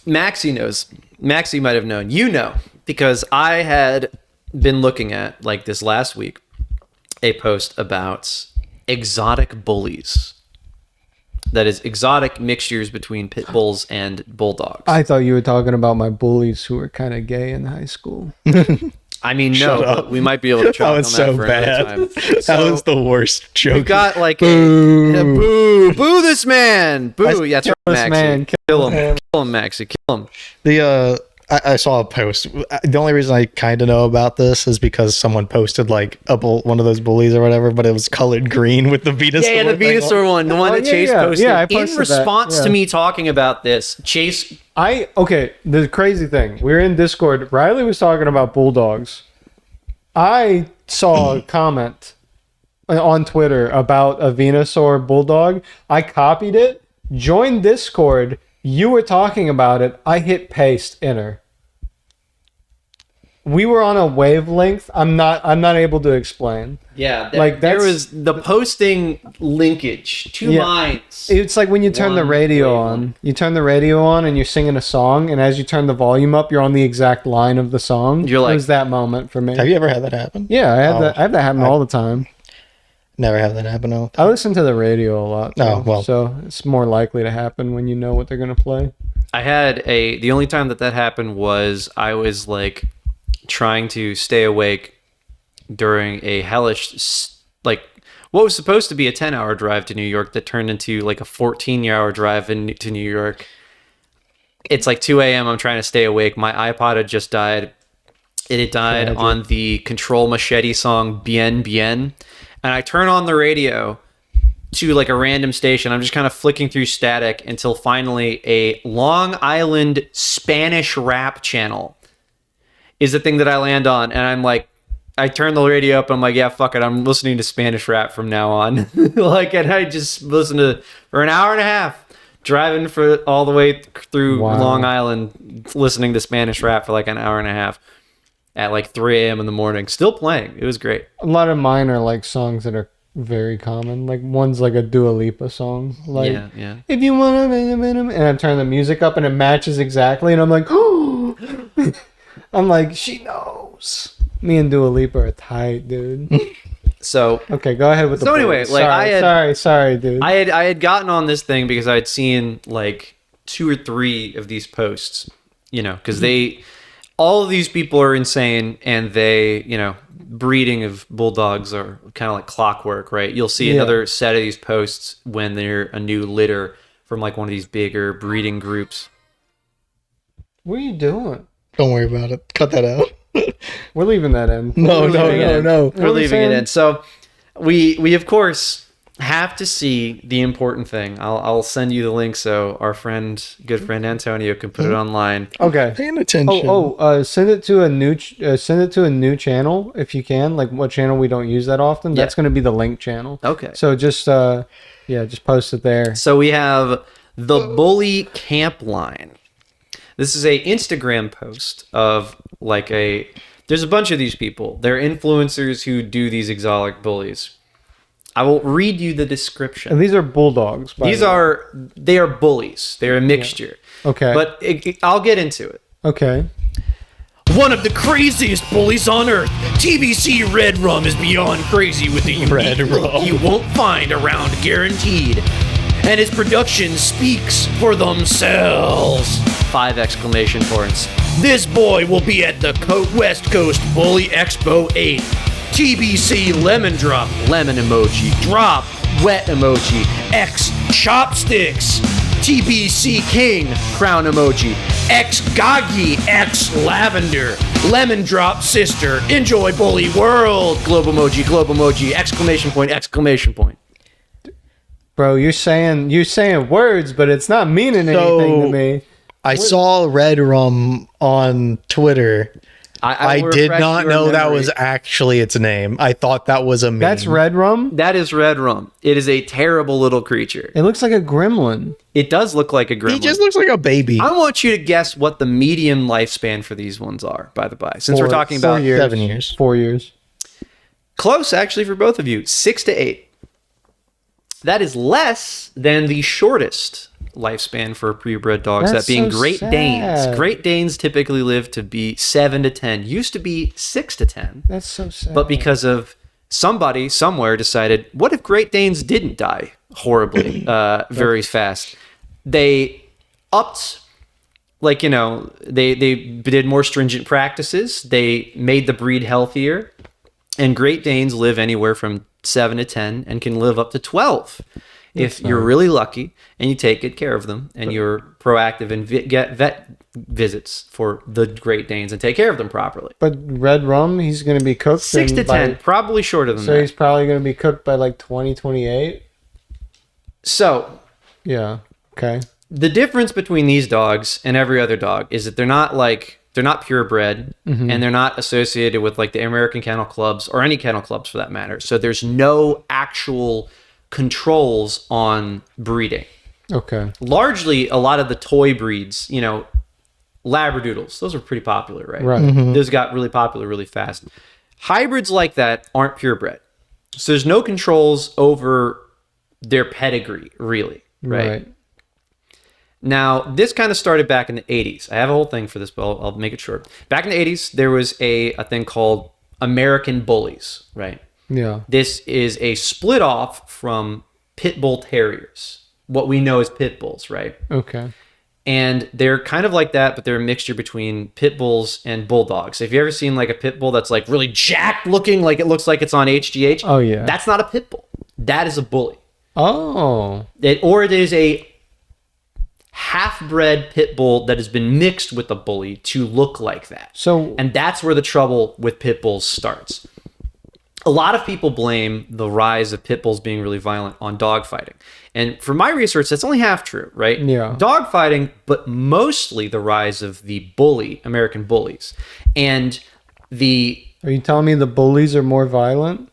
Maxie knows. Maxie might have known. You know, because I had been looking at, like, this last week, a post about exotic bullies. That is exotic mixtures between pit bulls and bulldogs. I thought you were talking about my bullies who were kind of gay in high school. I mean, Shut no, up. but we might be able to chalk That on was that so for bad. another time. That So, was the worst joke. we've got like boo this man, boo. Yeah, that's right, this Maxie. Man, Kill him, Maxie, kill him. I saw a post. The only reason I kind of know about this is because someone posted like one of those bullies or whatever, but it was colored green with the Venusaur. Yeah, the thing on. Venusaur one, the one that yeah, Chase yeah. posted. Yeah, I In posted response that, to yeah. me talking about this, Chase. Okay, the crazy thing, we were in Discord. Riley was talking about bulldogs. I saw a comment on Twitter about a Venusaur bulldog. I copied it, joined Discord. You were talking about it. I hit paste, enter. We were on a wavelength. I'm not able to explain. Yeah, Like, there that's- was the posting linkage. Two Yeah. minds. It's like when you turn the One radio wavelength. on. You turn the radio on and you're singing a song, and as you turn the volume up, you're on the exact line of the song. You're like- it was that moment for me. Have you ever had that happen? Yeah, I have Oh, that. I have that happen all the time. Never had that happen. All the I time. listen to the radio a lot. Oh, too, well. so it's more likely to happen when you know what they're gonna play. I had the only time that happened was I was like trying to stay awake during a hellish, like, what was supposed to be a 10-hour drive to New York that turned into like a 14-hour drive to New York. It's like 2 a.m. I'm trying to stay awake. My iPod had just died. It had died Tragic. on the Control Machete song Bien Bien. And I turn on the radio to like a random station. I'm just kind of flicking through static until finally a Long Island Spanish rap channel is the thing that I land on. And I'm like, I turn the radio up. I'm like, yeah, fuck it. I'm listening to Spanish rap from now on. Like, and I just listened to for an hour and a half driving for all the way through Wow. Long Island, listening to Spanish rap for like an hour and a half at like 3 a.m. in the morning, still playing. It was great. A lot of mine are like songs that are very common. Like one's like a Dua Lipa song. Like, Yeah. if you wanna, and I turn the music up and it matches exactly, and I'm like, oh, I'm like, she knows. Me and Dua Lipa are tight, dude. So Okay, go ahead with the. So anyway, bullets. like, I had- sorry, dude. I had gotten on this thing because I had seen like 2 or 3 of these posts, you know, because all of these people are insane, and they, you know, breeding of bulldogs are kind of like clockwork, right? You'll see Yeah. another set of these posts when they're a new litter from like one of these bigger breeding groups. What are you doing? Don't worry about it. Cut that out. We're leaving that in. No, We're leaving it in. no. What We're are we leaving it saying? in. So we of course have to see the important thing. I'll send you the link so our good friend Antonio can put it online. Okay. Paying attention. Send it to a new channel if you can. Like what channel we don't use that often. That's Yeah. going to be the link channel. Okay. So just just post it there. So we have the Bully Camp Line. This is a Instagram post of like there's a bunch of these people. They're influencers who do these exotic bullies. I will read you the description. And these are bulldogs. by These the way. they are bullies. They're a mixture. Okay. But I'll get into it. Okay. One of the craziest bullies on earth, TBC Red Rum is beyond crazy with a unique Red look Rum. you won't find around guaranteed. And its production speaks for themselves. 5 exclamation points. This boy will be at the West Coast Bully Expo 8. TBC Lemon Drop, Lemon emoji. Drop, Wet emoji. X Chopsticks, TBC King, Crown emoji. X Gagi, X Lavender, Lemon Drop Sister, Enjoy Bully World. Globe emoji. Exclamation point. Exclamation point. Bro, you're saying words, but it's not meaning anything to me. I saw Red Rum on Twitter. I will did refresh not your know that memory. was actually its name. I thought that was a meme. That's Red Rum. That is Red Rum. It is a terrible little creature. It looks like a gremlin. It does look like a gremlin. He just looks like a baby. I want you to guess what the median lifespan for these ones are, by the by. Since we're talking 4 about years. 7 years. 4 years. close, actually, for both of you, 6 to 8. That is less than the shortest lifespan for purebred dogs. That's that being so Great Danes. sad. Great Danes typically live to be 7 to 10. Used to be 6 to 10. That's so sad. But because of somebody somewhere decided, what if Great Danes didn't die horribly very fast? They upped, like, you know, they did more stringent practices. They made the breed healthier. And Great Danes live anywhere from 7 to 10 and can live up to 12 if you're really lucky and you take good care of them and you're proactive and get vet visits for the Great Danes and take care of them properly. But red rum, he's going to be cooked 6 to in by- 10, probably shorter than So that. he's probably going to be cooked by like 2028. So Yeah. Okay. the difference between these dogs and every other dog is that they're not purebred and they're not associated with like the American Kennel Clubs or any kennel clubs for that matter. So there's no actual controls on breeding. Okay. Largely, a lot of the toy breeds, you know, Labradoodles, those are pretty popular, right? Right. Those got really popular really fast. Hybrids like that aren't purebred. So there's no controls over their pedigree, really, right? Now, this kind of started back in the 80s. I have a whole thing for this, but I'll make it short. Back in the 80s, there was a thing called American Bullies, right? Yeah. This is a split off from Pit Bull Terriers, what we know as Pit Bulls, right? Okay. And they're kind of like that, but they're a mixture between Pit Bulls and Bulldogs. Have you ever seen like a Pit Bull that's like really jacked looking, like it looks like it's on HGH? Oh, yeah. That's not a Pit Bull. That is a Bully. Oh. Or it is a half-bred Pit Bull that has been mixed with a Bully to look like that. So And that's where the trouble with Pit Bulls starts. A lot of people blame the rise of Pit Bulls being really violent on dogfighting. And for my research, that's only half true, right? Yeah. Dogfighting, but mostly the rise of the bully, American Bullies. And are you telling me the bullies are more violent?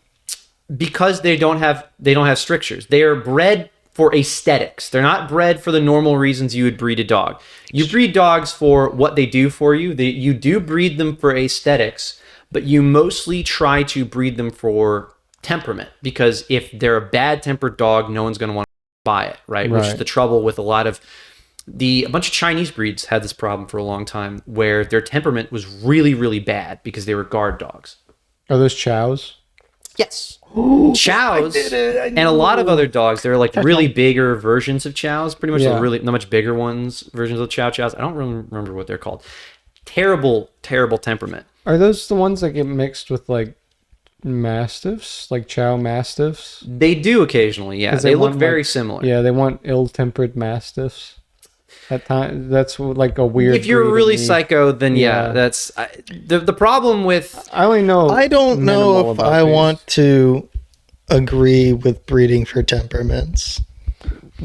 because they don't have strictures. They are bred for aesthetics. They're not bred for the normal reasons you would breed a dog. You breed dogs for what they do for you. You do breed them for aesthetics, but you mostly try to breed them for temperament, because if they're a bad-tempered dog, no one's going to want to buy it, right? Which is Right. the trouble with a bunch of Chinese breeds had this problem for a long time, where their temperament was really, really bad because they were guard dogs. Are those chows? Yes. Chows and a lot of other dogs, they're like really bigger versions of chows, pretty much Yeah. the much bigger ones, versions of chows. I don't really remember what they're called. Terrible, terrible temperament. Are those the ones that get mixed with like mastiffs, like chow mastiffs? They do occasionally, yeah. 'Cause They look want, very like- similar. Yeah, they want ill-tempered mastiffs. At time, that's like a weird. If you're breed of really me. psycho, then Yeah. that's the problem with. I only know. I don't know minimal if about I these. want to agree with breeding for temperaments.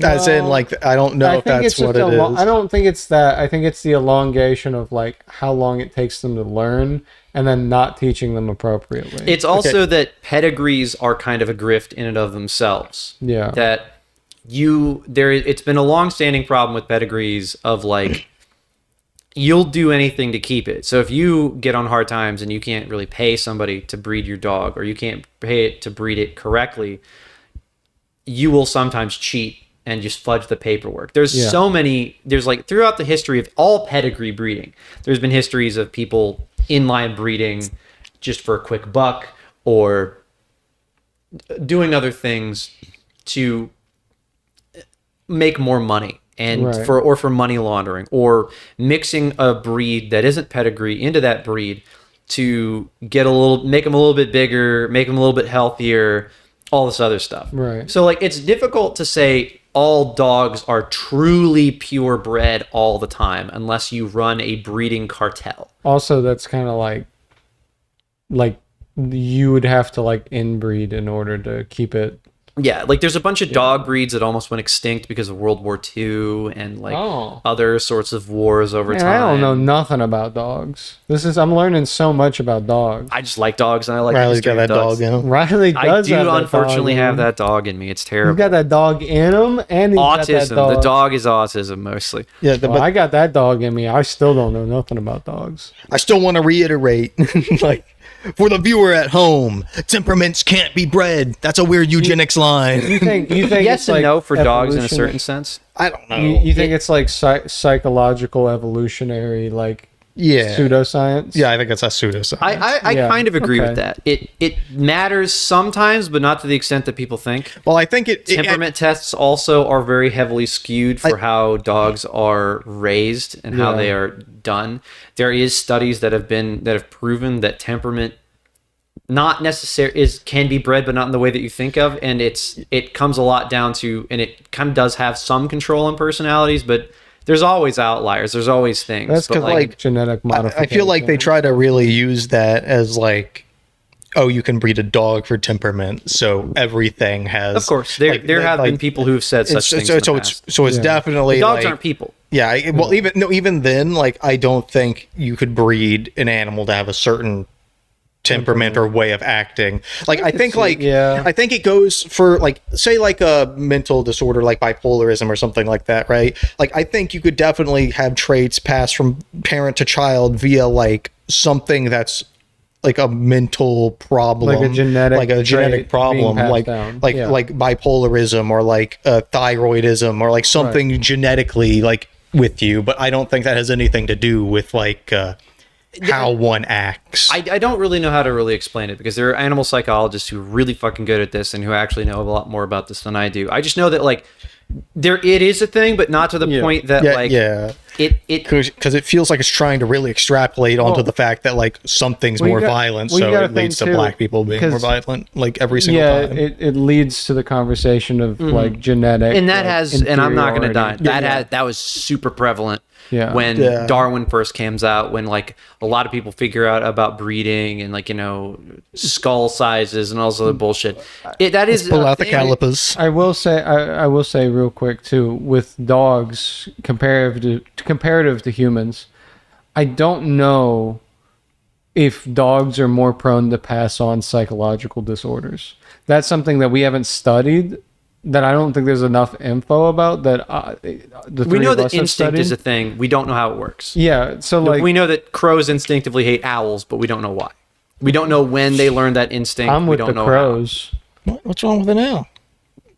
As in, No. like, I don't know if that's what it is. I don't think it's that. I think it's the elongation of like how long it takes them to learn, and then not teaching them appropriately. It's also that pedigrees are kind of a grift in and of themselves. Yeah. That it's been a long-standing problem with pedigrees of like you'll do anything to keep it. So if you get on hard times and you can't really pay somebody to breed your dog, or you can't pay it to breed it correctly, you will sometimes cheat and just fudge the paperwork. There's like throughout the history of all pedigree breeding, there's been histories of people inline breeding just for a quick buck or doing other things to make more money and Right. for money laundering, or mixing a breed that isn't pedigree into that breed to make them a little bit bigger, make them a little bit healthier, all this other stuff. Right. So like it's difficult to say all dogs are truly purebred all the time unless you run a breeding cartel. Also, that's kind of like you would have to like inbreed in order to keep it. Yeah, like there's a bunch of dog breeds that almost went extinct because of World War II and like Oh. other sorts of wars over Man, time. I don't know nothing about dogs. I'm learning so much about dogs. I just like dogs and I like the Riley's history got of that dogs. dog in him. Riley I does. do have that unfortunately dog in have him. that dog in me. It's He's terrible. got that dog in him, and he's got that Autism. dog. The dog is autism mostly. Yeah, Well, I got that dog in me. I still don't know nothing about dogs. I still want to reiterate, like, For the viewer at home, temperaments can't be bred. That's a weird eugenics You line. think Yes it's and like no for dogs in a evolution- certain sense. I don't know. You think it's like psychological evolutionary, like Yeah. pseudoscience? Yeah, I think it's a pseudoscience. I Yeah, kind of agree okay. with that. It matters sometimes, but not to the extent that people think. Well, I think it Temperament tests also are very heavily skewed for how dogs are raised and how Yeah. they are done. There is studies that have proven that temperament not necessarily can be bred, but not in the way that you think of, and it comes a lot down to, and it kind of does have some control on personalities, but there's always outliers. There's always things. That's but because like genetic modification. I feel like they try to really use that as like, oh, you can breed a dog for temperament, so everything has. of course, there have been people who've said such things. in the past. It's definitely Dogs like, aren't people. Yeah, well, even then, like, I don't think you could breed an animal to have a certain temperament or way of acting. Like, I think, like, yeah. I think it goes for, like, say, like a mental disorder, like bipolarism or something like that, right? Like, I think you could definitely have traits passed from parent to child via, like, something that's like a mental problem, Like a genetic genetic trait problem, being passed like down. like Yeah. like bipolarism or like thyroidism or like something genetically like with you. But I don't think that has anything to do with like how one acts. I don't really know how to really explain it because there are animal psychologists who are really fucking good at this and who actually know a lot more about this than I do. I just know that like it is a thing, but not to the point that it because it feels like it's trying to really extrapolate onto the fact that like something's well, you more got- violent, well, you so gotta it leads to think, too, black people being more 'cause- violent like every single Yeah, time. it leads to the conversation of like genetic, and that like, has, and I'm not going to inferiority. deny that was super prevalent Yeah. when Yeah. Darwin first comes out, when like a lot of people figure out about breeding and like, you know, skull sizes and all this other bullshit. That is Pull a out the thing. calipers. I will say, I will say real quick too, with dogs comparative to humans, I don't know if dogs are more prone to pass on psychological disorders. That's something that we haven't studied. That I don't think there's enough info about. That the three We know of that us have instinct is a studied. thing. We don't know how it works. Yeah, so like We know that crows instinctively hate owls, but we don't know why. We don't know when they learned that instinct. I'm we with don't the know crows. What's wrong with it now?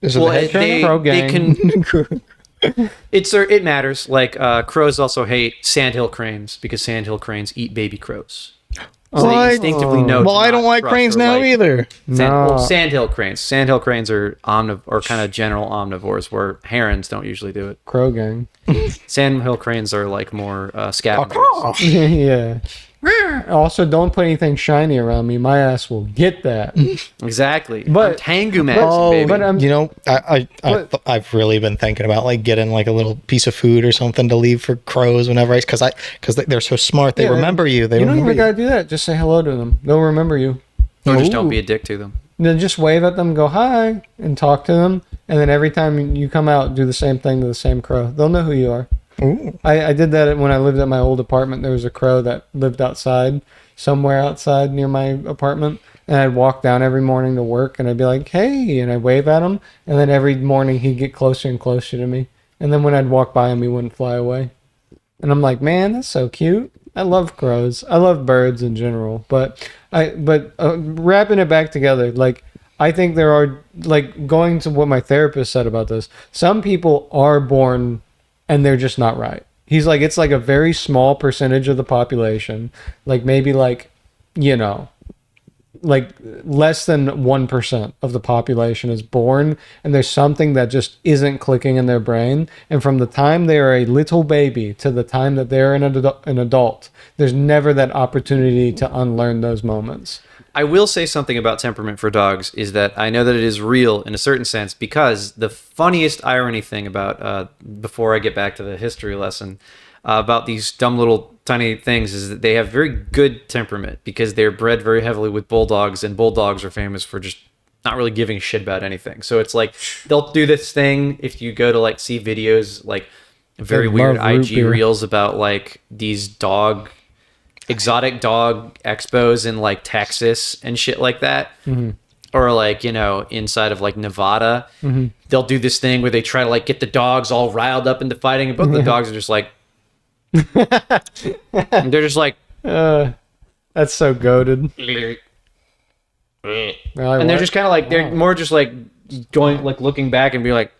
Is it How. the Well, head it, trainer? Crow they gang. can. It matters. Like crows also hate sandhill cranes because sandhill cranes eat baby crows. So they What? instinctively know. Well, to I don't not like trust cranes or now like either. No. sandhill cranes. Sandhill cranes are kind of general omnivores, where herons don't usually do it. Crow gang. Sandhill cranes are like more scavengers. Yeah. Also, don't put anything shiny around me. My ass will get that. Exactly. But- Tengu man, Oh, baby. but I'm- you know, I've really been thinking about like getting like a little piece of food or something to leave for crows whenever because they're so smart. They Yeah, remember you. They You don't remember even gotta do that. Just say hello to them. They'll remember you. or just don't Ooh. be a dick to them. Then just wave at them, go hi, and talk to them. And then every time you come out, do the same thing to the same crow. They'll know who you are. Ooh. I did that when I lived at my old apartment. There was a crow that lived outside, somewhere outside near my apartment. And I'd walk down every morning to work and I'd be like, hey, and I'd wave at him. And then every morning he'd get closer and closer to me. And then when I'd walk by him, he wouldn't fly away. And I'm like, man, that's so cute. I love crows. I love birds in general. But wrapping it back together, like, I think there are, like, going to what my therapist said about this, some people are born and they're just not right. He's like, it's like a very small percentage of the population, like maybe like, you know, like less than 1% of the population is born and there's something that just isn't clicking in their brain. And from the time they are a little baby to the time that they're an adult, there's never that opportunity to unlearn those moments. I will say something about temperament for dogs is that I know that it is real in a certain sense because the funniest irony thing about, before I get back to the history lesson, about these dumb little tiny things is that they have very good temperament because they're bred very heavily with bulldogs, and bulldogs are famous for just not really giving a shit about anything. So it's like they'll do this thing if you go to like see videos, like very They weird love root IG beer. reels about like these exotic dog expos in like Texas and shit like that. Or like, you know, inside of like Nevada, they'll do this thing where they try to like get the dogs all riled up into fighting, and both the dogs are just like, they're just like, That's That's so goated. And they're just kind of like, they're more just like going, like looking back and be like,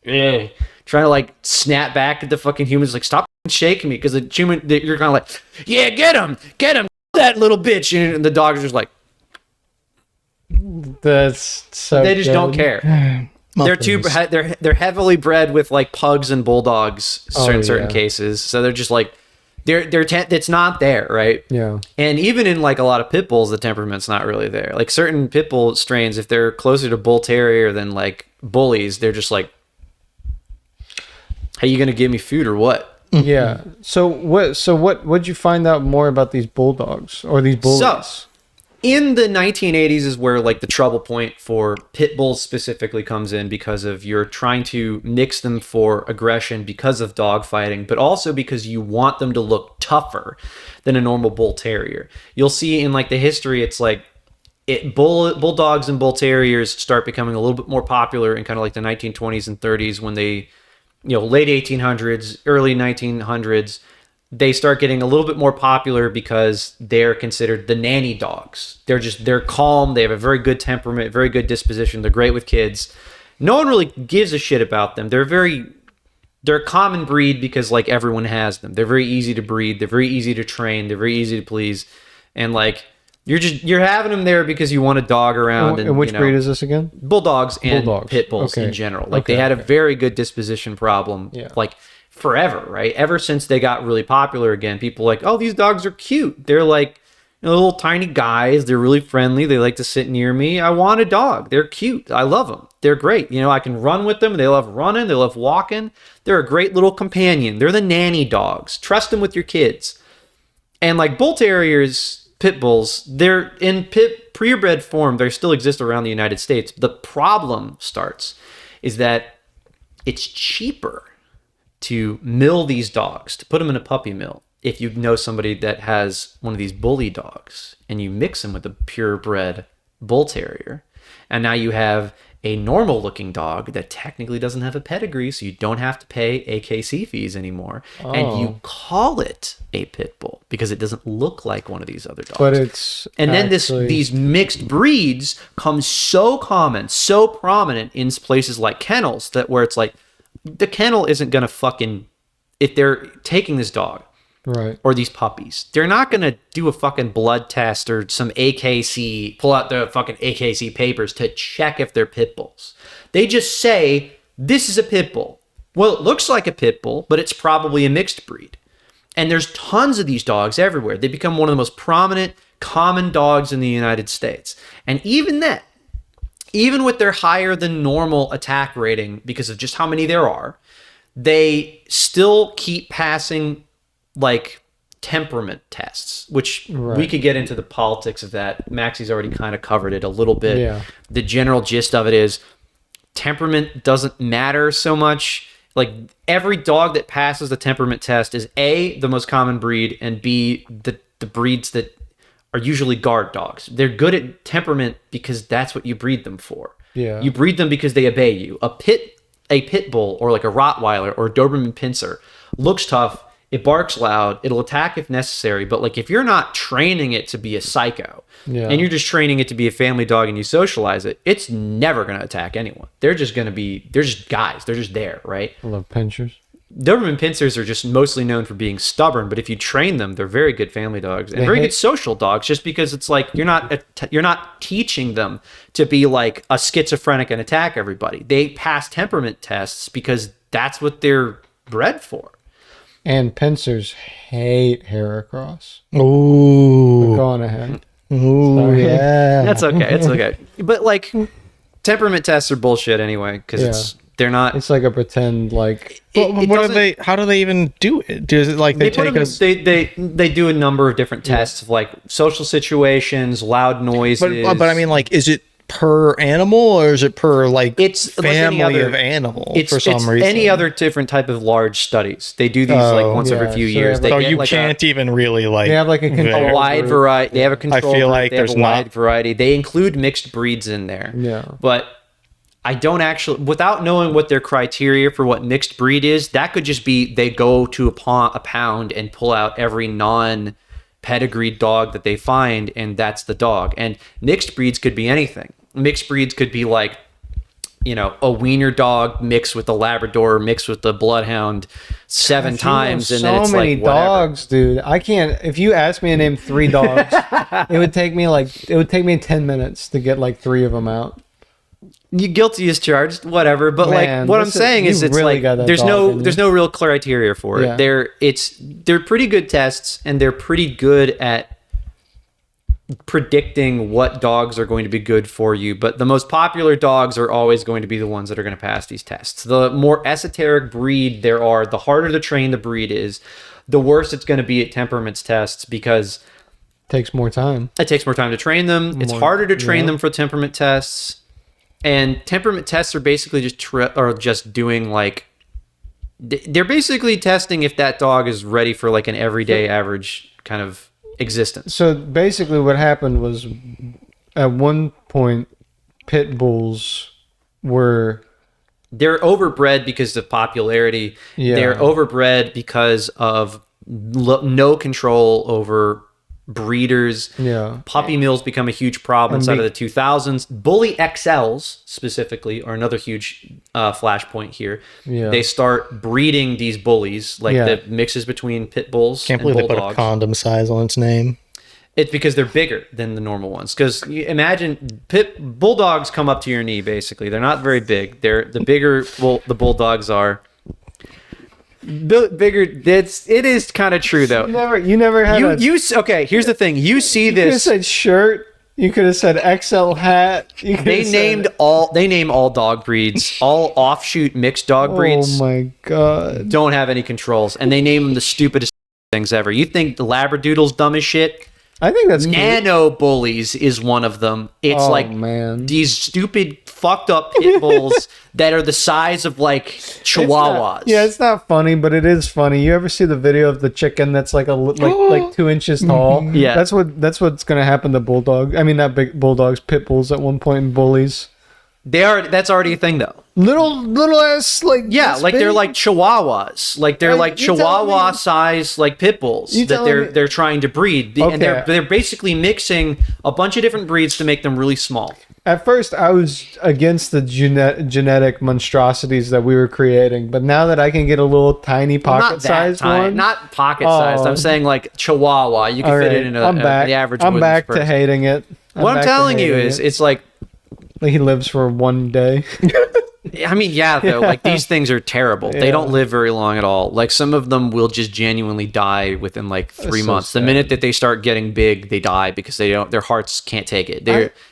eh, trying to like snap back at the fucking humans, like, stop shaking me. Because the human, you're kind of like, yeah, get him, that little bitch. And the dogs are just like, That's so. they just don't good. care. They're heavily bred with like pugs and bulldogs in certain cases. So they're just like, it's not there, right? Yeah. And even in like a lot of pit bulls, the temperament's not really there. Like certain pit bull strains, if they're closer to bull terrier than like bullies, they're just like, "Hey, you gonna give me food or what?" Yeah. So what'd you find out more about these bulldogs or these bullies? So, in the 1980s is where like the trouble point for pit bulls specifically comes in, because of you're trying to mix them for aggression because of dog fighting, but also because you want them to look tougher than a normal bull terrier. You'll see in like the history, it's like bulldogs and bull terriers start becoming a little bit more popular in kind of like the 1920s and 30s, when they, late 1800s, early 1900s. They start getting a little bit more popular because they're considered the nanny dogs. They're calm. They have a very good temperament, very good disposition. They're great with kids. No one really gives a shit about them. They're a common breed because like everyone has them. They're very easy to breed. They're very easy to train. They're very easy to please. And like you're having them there because you want a dog around. And which breed is this again? Bulldogs and pit bulls in general. Like they had a very good disposition problem. Yeah. Like forever, right? Ever since they got really popular again, people are like, oh, these dogs are cute. They're like little tiny guys. They're really friendly. They like to sit near me. I want a dog. They're cute. I love them. They're great. I can run with them. They love running. They love walking. They're a great little companion. They're the nanny dogs. Trust them with your kids. And like bull terriers, pit bulls, they're in purebred form. They still exist around the United States. The problem is that it's cheaper to mill these dogs, to put them in a puppy mill. If you know somebody that has one of these bully dogs and you mix them with a purebred bull terrier, and now you have a normal looking dog that technically doesn't have a pedigree, so you don't have to pay AKC fees anymore, and you call it a pit bull because it doesn't look like one of these other dogs. But it's then these mixed breeds come so common, so prominent in places like kennels, that where it's like, the kennel isn't going to fucking, if they're taking this dog right or these puppies, they're not going to do a fucking blood test or some AKC, pull out the fucking AKC papers to check if they're pit bulls. They just say, this is a pit bull. Well, it looks like a pit bull, but it's probably a mixed breed. And there's tons of these dogs everywhere. They become one of the most prominent, common dogs in the United States. And even with their higher than normal attack rating, because of just how many there are, they still keep passing like temperament tests, which we could get into the politics of that. Maxie's already kind of covered it a little bit. Yeah. The general gist of it is temperament doesn't matter so much. Like every dog that passes the temperament test is A, the most common breed, and B, the breeds that are usually guard dogs. They're good at temperament because that's what you breed them for. Yeah. You breed them because they obey you. A pit bull or like a Rottweiler or a Doberman Pinscher looks tough. It barks loud. It'll attack if necessary. But like if you're not training it to be a psycho and you're just training it to be a family dog and you socialize it, it's never going to attack anyone. They're just guys. They're just there, right? I love pinchers. Doberman Pinschers are just mostly known for being stubborn, but if you train them, they're very good family dogs and very good social dogs, just because it's like you're not teaching them to be like a schizophrenic and attack everybody. They pass temperament tests because that's what they're bred for. And pincers hate hair across. Ooh. Go on ahead. Ooh, Sorry. yeah. That's okay. It's okay. But like temperament tests are bullshit anyway, because they're not. It's like a pretend like. How do they even do it? Is it like they take us? They do a number of different tests of like social situations, loud noises. But I mean, like, is it per animal or is it per like it's family like of animal it's, for some it's reason? Any other different type of large studies. They do these like once every few years. They So get you like can't even really like. They have like a control a wide variety. They have a control. I feel like they have there's a wide not variety. They include mixed breeds in there. Yeah. But I don't actually, without knowing what their criteria for what mixed breed is, that could just be they go to a pound and pull out every non pedigreed dog that they find, and that's the dog. And mixed breeds could be anything. Mixed breeds could be like, you know, a wiener dog mixed with a Labrador, mixed with the bloodhound 7 times, and then it's so many like whatever. dogs, dude. I can't. If you asked me to name 3 dogs, it would take me 10 minutes to get like 3 of them out. You guilty as charged, whatever. But Man, like what I'm this saying is- is, you it's really like got that there's dog in you. no real criteria for it. Yeah. They're pretty good tests, and they're pretty good at predicting what dogs are going to be good for you. But the most popular dogs are always going to be the ones that are going to pass these tests. The more esoteric breed there are, the harder to train the breed is, the worse it's going to be at temperaments tests, because Takes more time. it takes more time to train them. It's More- harder to train yeah. them for temperament tests. And temperament tests are basically just doing like, they're basically testing if that dog is ready for like an everyday average kind of existence. So basically, what happened was, at one point, pit bulls were They're overbred because of popularity. Yeah. They're overbred because of no control over breeders. yeah. Puppy mills become a huge problem inside of the 2000s. Bully XLs specifically are another huge flashpoint here. Yeah. They start breeding these bullies, like Yeah. the mixes between pit bulls Can't and believe they put a bulldogs. condom size on its name. It's because they're bigger than the normal ones. Because imagine bulldogs come up to your knee. Basically, they're not very big. They're the bigger. Well, the bulldogs are. Bigger. It is kind of true though. You never had Okay. Here's the thing. You see You could have this. said shirt. You could have said XL hat. You could They have said, name all dog breeds. All offshoot mixed dog breeds Oh my god. don't have any controls, and they name them the stupidest things ever. You think the Labradoodle's dumb as shit? I think that's cute. Nano bullies is one of them. It's Oh, like man. these stupid fucked up pit bulls that are the size of like chihuahuas. It's not funny, but it is funny. You ever see the video of the chicken that's like like 2 inches tall? Yeah. that's what's gonna happen to bulldog. I mean, not big bulldogs, pit bulls at one point, and bullies. That's already a thing though. Little ass like Yeah, this like they're big? like chihuahuas. Like they're like you telling chihuahua me- size like pit bulls You that telling me- they're trying to breed. And Okay. they're basically mixing a bunch of different breeds to make them really small. At first, I was against the genetic monstrosities that we were creating, but now that I can get a little tiny Not that pocket-sized tiny, one, not pocket sized. I'm saying like chihuahua. You can all fit right, it in I'm back. the average. I'm women's back to person. hating it. What I'm back to telling you hating is, it. it's like, Like, he lives for one day. I mean, yeah, though, like these things are terrible. They Yeah. don't live very long at all. Like some of them will just genuinely die within like 3 so months. The sad. minute that they start getting big, they die because their hearts can't take it.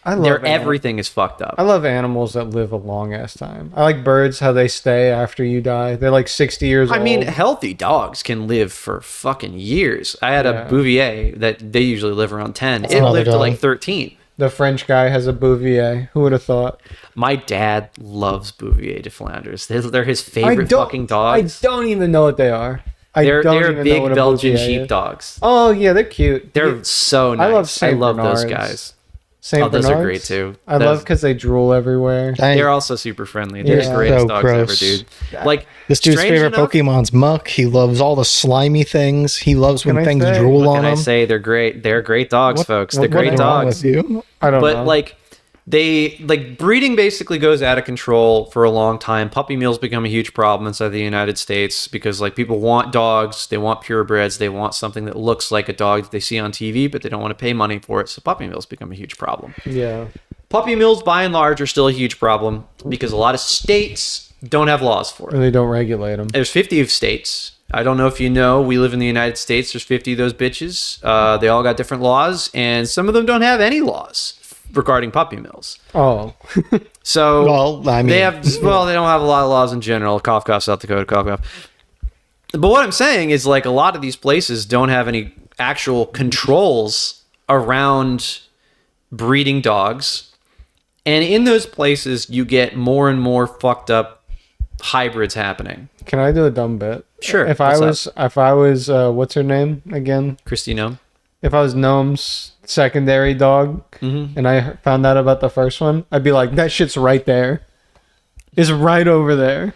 I love Their animals. everything is fucked up. I love animals that live a long ass time. I like birds, how they stay after you die. They're like 60 years I old. mean, healthy dogs can live for fucking years. I had Yeah. a Bouvier that they usually live around 10. It another lived to dog. like 13. the French guy has a Bouvier. Who would have thought? My dad loves Bouvier de Flanders. They're his favorite fucking dogs. I don't even know what they are. They're don't even know big what a Belgian Bouvier is. sheepdogs. Oh yeah, they're cute. They're so nice. I love Saint those Bernards. guys. Saint Oh, those are Bernards. great too. I Those- love because they drool everywhere. They're also super friendly. They're Yeah. the greatest So dogs gross. ever, dude. Like This dude's strange favorite enough- Pokemon's Muck. He loves all the slimy things. He loves when Can I things say- drool What on can I him. say? They're great. They're great dogs, folks. They're What's great wrong dogs. with you? I don't But know. like breeding basically goes out of control for a long time. Puppy mills become a huge problem inside the United States because like people want dogs, they want purebreds, they want something that looks like a dog that they see on TV, but they don't want to pay money for it. So puppy mills become a huge problem. yeah. Puppy mills, by and large, are still a huge problem because a lot of states don't have laws for it. Or they don't regulate them. There's 50 of states. I don't know if you know, we live in the United States. There's 50 of those bitches. They all got different laws, and some of them don't have any laws regarding puppy mills. Oh, So Well, I mean, they have. Well, they don't have a lot of laws in general. Cough, cough, South Dakota, cough, cough. But what I'm saying is, like, a lot of these places don't have any actual controls around breeding dogs, and in those places, you get more and more fucked up hybrids happening. can I do a dumb bit? Sure, If what's I was, what's her name again? Christine, If I was Gnome's secondary dog, Mm-hmm. and I found out about the first one, I'd be like, that shit's right there. It's right over there.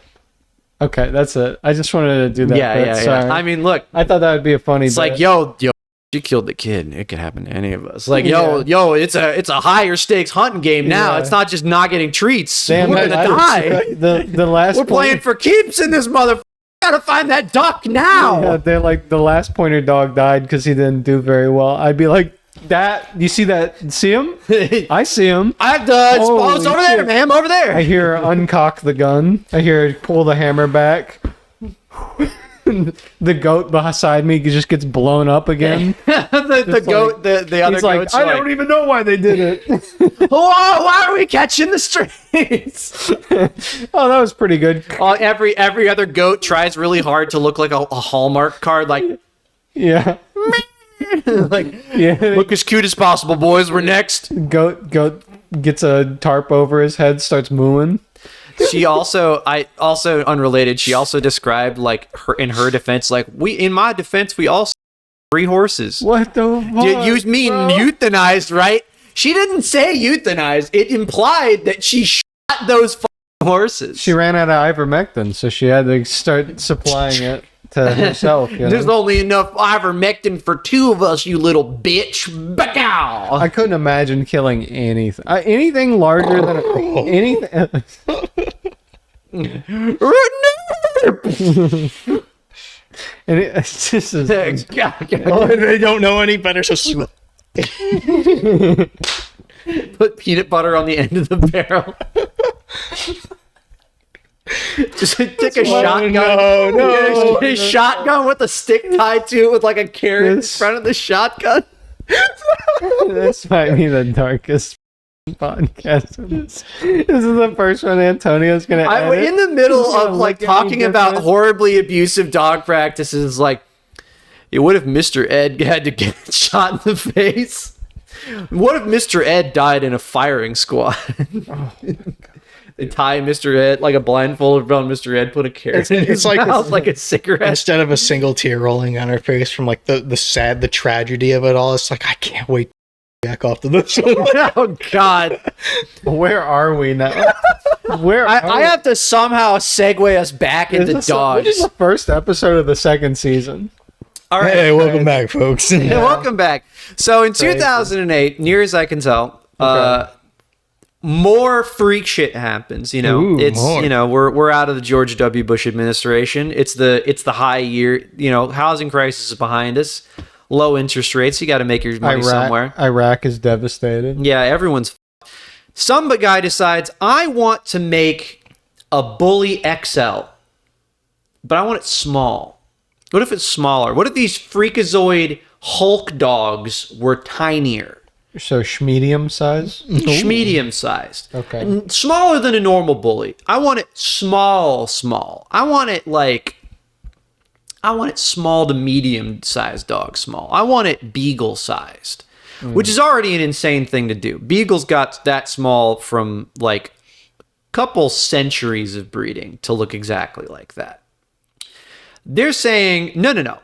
Okay, that's it. I just wanted to do that. yeah, bit. yeah, Sorry. yeah. I mean, look, I thought that would be a funny. it's bit. like, yo, She killed the kid. It could happen to any of us. Like, yo, it's a higher stakes hunting game now. Yeah. It's not just not getting treats. Damn, We're gonna die. The last We're playing for keeps in this mother. Gotta find that duck now. Yeah, they're like the last pointer dog died because he didn't do very well. I'd be like, that. You see that? See him? I see him. I've done. Oh, it's over there, shit. ma'am. Over there. I hear her uncock the gun. I hear her pull the hammer back. The goat beside me just gets blown up again. the goat, the other He's like, goat's I like, don't even know why they did it. whoa, why are we catching the strays? Oh, that was pretty good. Every other goat tries really hard to look like a Hallmark card. Like, Yeah. like, Yeah. look as cute as possible, boys. We're next. Goat gets a tarp over his head, starts mooing. She also unrelated. She also described like in her defense, like in my defense, we all 3 horses. What the fuck? You mean euthanized, right? She didn't say euthanized. It implied that she shot those horses. She ran out of ivermectin, so she had to start supplying it to herself. You There's know? only enough ivermectin for 2 of us, you little bitch. Bacow! I couldn't imagine killing anything. Anything larger than anything. And it's just They don't know any better, so Put peanut butter on the end of the barrel. Just take a shotgun. no, Get a shotgun with a stick tied to it with like a carrot in front of the shotgun. This might be the darkest podcast. This is the first one Antonio's gonna I'm edit. in the middle He's gonna of like look at me talking about different. horribly abusive dog practices. Like, what if Mr. Ed had to get shot in the face? What if Mr. Ed died in a firing squad? They tie Mr. Ed like a blindfold around Mr. Ed, put a carrot in his like mouth like a cigarette. instead of a single tear rolling on her face from like the tragedy of it all, it's like, I can't wait to back off to this. Oh God! Where are we now? Where I have to somehow segue us back into This is dogs. the first episode of the second season. All right. Hey, welcome back, folks. Hey, welcome back. So in 2008, near as I can tell, more freak shit happens. You know, Ooh, it's more. you know we're out of the George W. Bush administration. It's the high year. You know, housing crisis is behind us. Low interest rates. You got to make your money somewhere. Iraq is devastated. Yeah, everyone's. Some guy decides I want to make a Bully XL, but I want it small. What if it's smaller? What if these freakazoid Hulk dogs were tinier? So medium size. Medium sized. Okay. And smaller than a normal bully. I want it small. I want it small to medium sized dog small. I want it beagle sized, which is already an insane thing to do. Beagles got that small from like a couple centuries of breeding to look exactly like that. They're saying, no.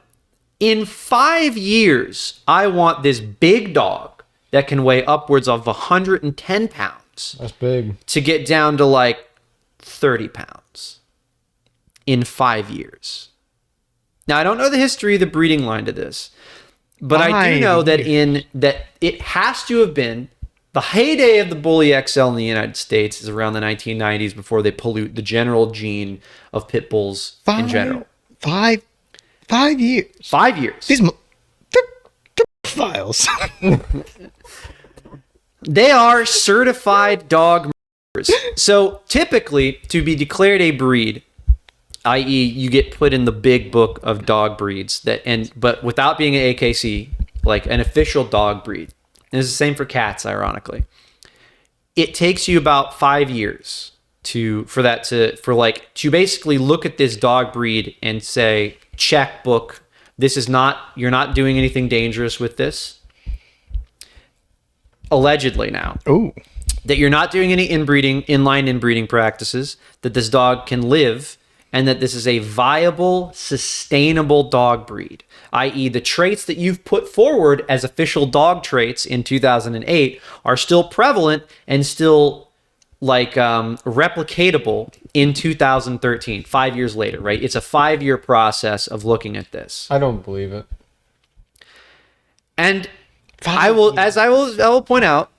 In 5 years, I want this big dog that can weigh upwards of 110 pounds That's big. to get down to like 30 pounds in 5 years. Now, I don't know the history of the breeding line to this, but I do know that that it has to have been the heyday of the Bully XL in the United States is around the 1990s before they pollute the general gene of pit bulls in general. 5 years. 5 years. They're files. They are certified dog murderers. So typically, to be declared a breed, i.e., you get put in the big book of dog breeds but without being an AKC, like an official dog breed. And it's the same for cats, ironically. It takes you about 5 years to basically look at this dog breed and say, checkbook, you're not doing anything dangerous with this. Allegedly now. Ooh. That you're not doing any inline inbreeding practices, that this dog can live, and that this is a viable, sustainable dog breed, i.e. the traits that you've put forward as official dog traits in 2008 are still prevalent and still replicatable in 2013, 5 years later, right? It's a 5-year process of looking at this. I don't believe it. And I will point out,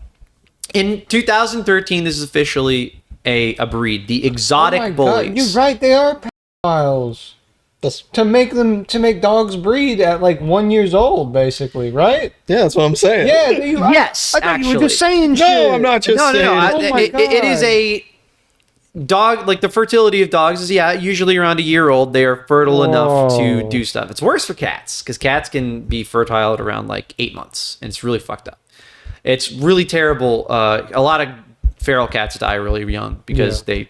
in 2013, this is officially a breed, the exotic Oh my God, bullies. you're right. They are pedophiles. That's To make dogs breed at like 1 year old, basically, right? yeah, that's what I'm saying. Yeah. Yes, I thought you were actually. just saying shit. No, I'm not just No. saying. Oh my It is God. a dog. Like the fertility of dogs is usually around a year old. They are fertile enough to Whoa. do stuff. It's worse for cats because cats can be fertile at around like 8 months, and it's really fucked up. It's really terrible. A lot of feral cats die really young because they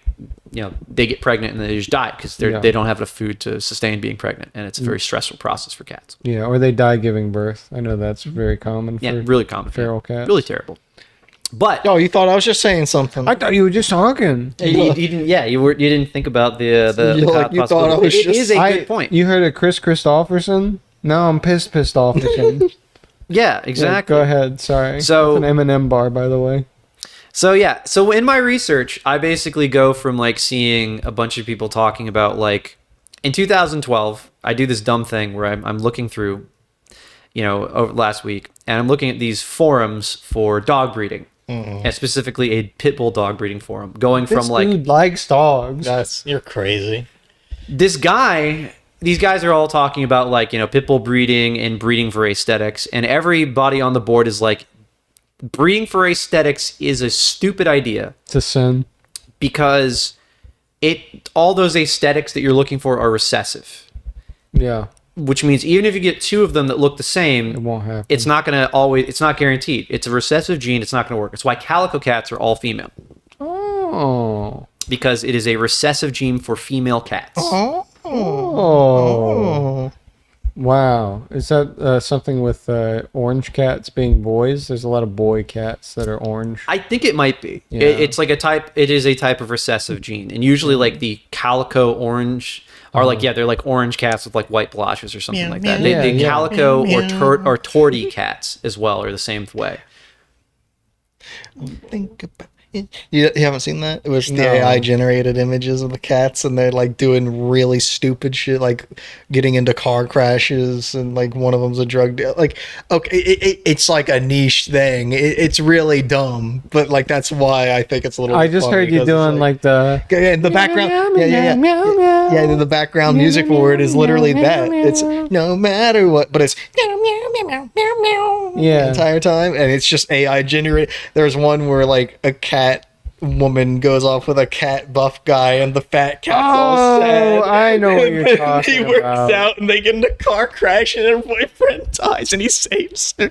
get pregnant and they just die because they don't have enough food to sustain being pregnant, and it's a very stressful process for cats. Yeah, or they die giving birth. I know that's very common for Yeah, really common. feral cats. Really terrible. But Oh, you thought I was just saying something? I thought you were just talking. you didn't. Yeah, you didn't think about the You thought I was It just- is a good point. You heard of Chris Christopherson? No, I'm pissed Christopherson. Yeah, exactly. Go ahead. Sorry. So- It's an M&M bar, by the way. So in my research, I basically go from like seeing a bunch of people talking about like in 2012, I do this dumb thing where I'm looking through, over last week, and I'm looking at these forums for dog breeding, and specifically a pit bull dog breeding forum, going This from like dude likes dogs. You're crazy. this guy. These guys are all talking about like pit bull breeding and breeding for aesthetics, and everybody on the board is like, breeding for aesthetics is a stupid idea. It's a sin. Because all those aesthetics that you're looking for are recessive, Yeah, which means even if you get two of them that look the it same, won't happen. it's not guaranteed. It's a recessive gene. It's not going to work. It's why calico cats are all female, Oh. because it is a recessive gene for female cats. Oh. Wow. Is that something with orange cats being boys? There's a lot of boy cats that are orange. I think it might be. Yeah. It's like it is a type of recessive gene. And usually like the calico orange are like, they're like orange cats with like white blotches or something like that. meow. The Yeah, yeah. calico or tortie cats as well are the same way. Think about it. You haven't seen that? It was the No. AI generated images of the cats, and they're like doing really stupid shit, like getting into car crashes, and like one of them's a drug dealer. Like, okay, it's like a niche thing. It's really dumb, but like that's why I think it's a little. I just funny, heard you because it's doing like the... yeah, the background, yeah. The background music for it is literally that. It's no matter what, but it's the Yeah. entire time, and it's just AI generated. There's one where like a cat woman goes off with a cat buff guy, and the fat cat's all Oh, sad. I know what And you're then talking he works about. out, and they get in a car crash, and her boyfriend dies, and he saves her.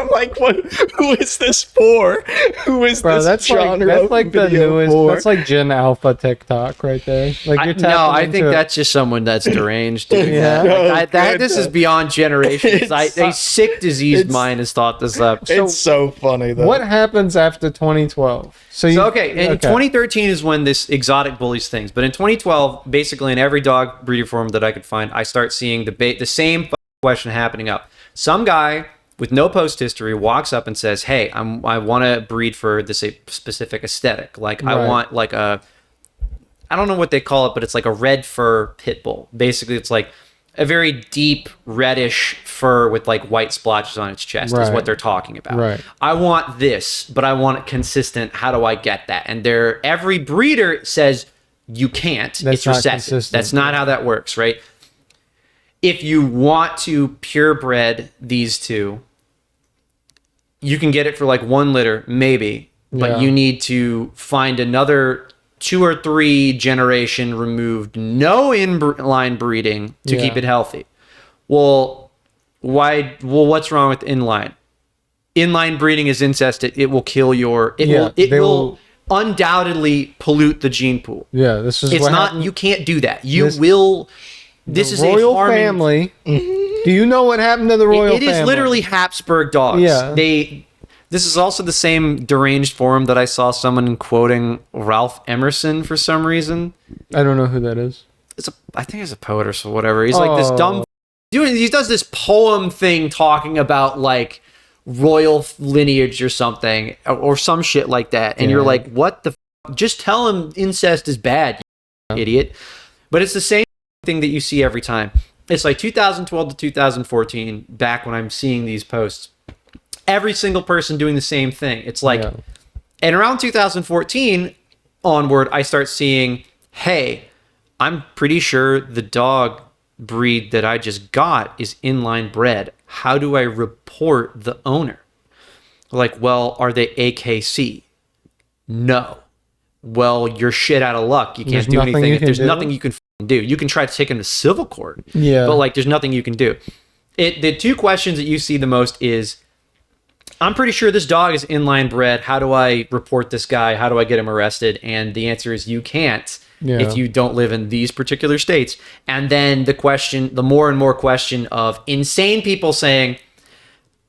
I'm like, what? Who is this for? Who is Bro, this that's genre? like the video newest... for? That's like Gen Alpha TikTok right there. Like you're tapping No, I think into- that's just someone that's deranged. Dude. Yeah. This is beyond generations. A sick, diseased mind has thought this up. It's so funny though. What happens after 2012? So In 2013 is when this exotic bullies things. But in 2012, basically in every dog breeder forum that I could find, I start seeing the same question happening up. Some guy with no post history walks up and says, "Hey, I want to breed for this a specific aesthetic. Like I Right. want like I don't know what they call it, but it's like a red fur pit bull. Basically, it's like a very deep reddish fur with like white splotches on its chest is Right. what they're talking about. Right. I want this, but I want it consistent. How do I get that?" And every breeder says you can't. That's it's not recessive. consistent. That's not how that works, right? If you want to purebred these two, you can get it for like one litter, maybe, but Yeah. you need to find another 2 or 3 generation removed, no inline breeding to Yeah. keep it healthy. Well, why? Well, what's wrong with inline? Inline breeding is incest. It will kill your. It Yeah, will. It they will will- undoubtedly pollute the gene pool. Yeah, this is It's what not. happened. You can't do that. You This- will. This The is royal a harming, family. Do you know what happened to the royal It family? is literally Habsburg dogs. Yeah. This is also the same deranged forum that I saw someone quoting Ralph Emerson for some reason. I don't know who that is. I think he's a poet or so whatever. He's like this Oh. dumb. He does this poem thing talking about like royal lineage or something or some shit like that, and you're Yeah. like, what the? Just tell him incest is bad, you idiot. But it's the same thing that you see every time. it's like 2012 to 2014, back when I'm seeing these posts, every single person doing the same thing. It's like, Yeah. and around 2014 onward, I start seeing, hey, I'm pretty sure the dog breed that I just got is inline bred. How do I report the owner? Like, well, are they AKC? No. Well, you're shit out of luck. You can't There's do nothing anything. you can There's do? nothing you can do. You can try to take him to civil court. Yeah. But like, there's nothing you can do. The two questions that you see the most is, I'm pretty sure this dog is inline bred. How do I report this guy? How do I get him arrested? And the answer is you can't Yeah. if you don't live in these particular states. And then the more and more question of insane people saying,